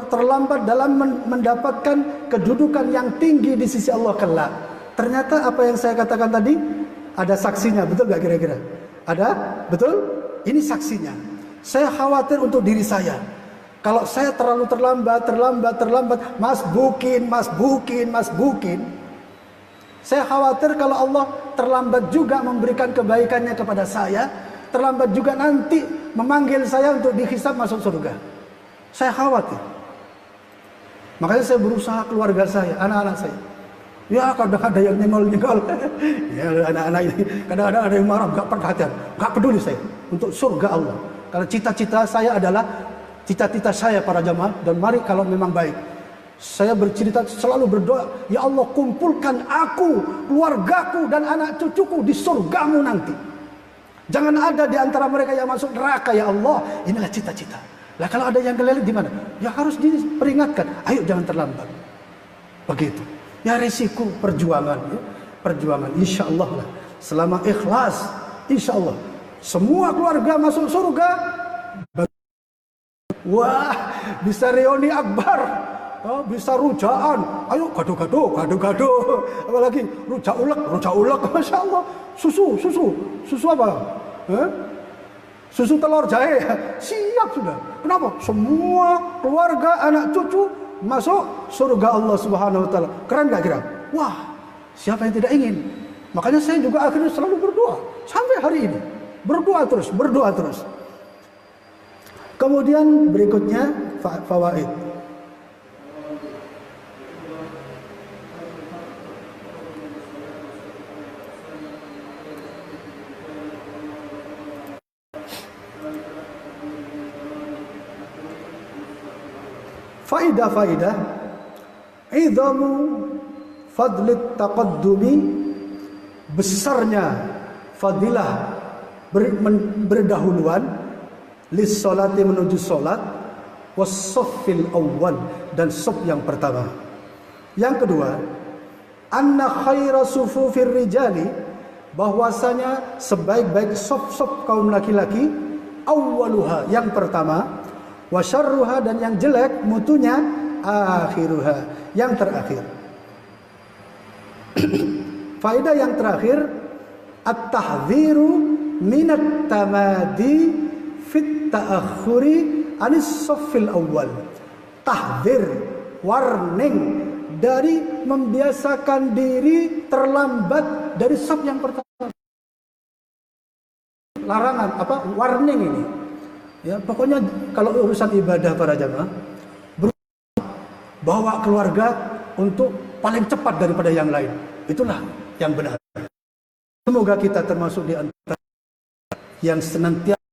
terlambat dalam mendapatkan kedudukan yang tinggi di sisi Allah kelak. Ternyata apa yang saya katakan tadi ada saksinya, betul gak kira-kira? Ada? Betul? Ini saksinya. Saya khawatir untuk diri saya. Kalau saya terlalu terlambat, mas bukin. Saya khawatir kalau Allah terlambat juga memberikan kebaikannya kepada saya, terlambat juga nanti memanggil saya untuk dihisab masuk surga. Saya khawatir. Makanya saya berusaha keluarga saya, anak-anak saya. Ya kadang ada yang nyengol-nyengol. Ya anak-anak ini kadang-kadang ada yang marah, gak perhatian, gak peduli saya untuk surga Allah. Karena cita-cita saya adalah cita-cita saya para jamaah, dan mari kalau memang baik. Saya bercerita, selalu berdoa, ya Allah kumpulkan aku, keluargaku dan anak cucuku di surgamu nanti. Jangan ada di antara mereka yang masuk neraka ya Allah. Inilah cita-cita. Lah kalau ada yang keliling gimana? Ya harus diperingatkan. Ayo jangan terlambat. Begitu. Ya risiko perjuangan, ya. Perjuangan insya Allah lah. Selama ikhlas, insya Allah semua keluarga masuk surga. Wah, bisa reuni akbar, bisa rujaan. Ayo gado-gado, apalagi rujak ulek, masya Allah. Susu apa? Susu telur jahe, siap sudah. Kenapa? Semua keluarga, anak cucu masuk surga Allah Subhanahu Wa Taala. Keren gak kira? Wah, siapa yang tidak ingin? Makanya saya juga akhirnya selalu berdoa sampai hari ini. Berdoa terus. Kemudian berikutnya fawaid. Faidah idhamu fadlit taqaddumi, besarnya fadilah berdahuluan lis salati, menuju salat, was-saffil awwal, dan saf yang pertama. Yang kedua, anna khaira sufufir rijali, bahwasanya sebaik-baik saf-saf kaum laki-laki, awwaluha, yang pertama, wa syarruha, dan yang jelek mutunya, akhiruha, yang terakhir. Faedah yang terakhir, at-tahdhiru minat tamadi fit ta'akhuri anis saffil awal. Tahdzir, warning, dari membiasakan diri terlambat dari saf yang pertama. Larangan apa? Warning ini. Ya, pokoknya kalau urusan ibadah para jamaah, bawa keluarga untuk paling cepat daripada yang lain. Itulah yang benar. Semoga kita termasuk di antara yang senantiasa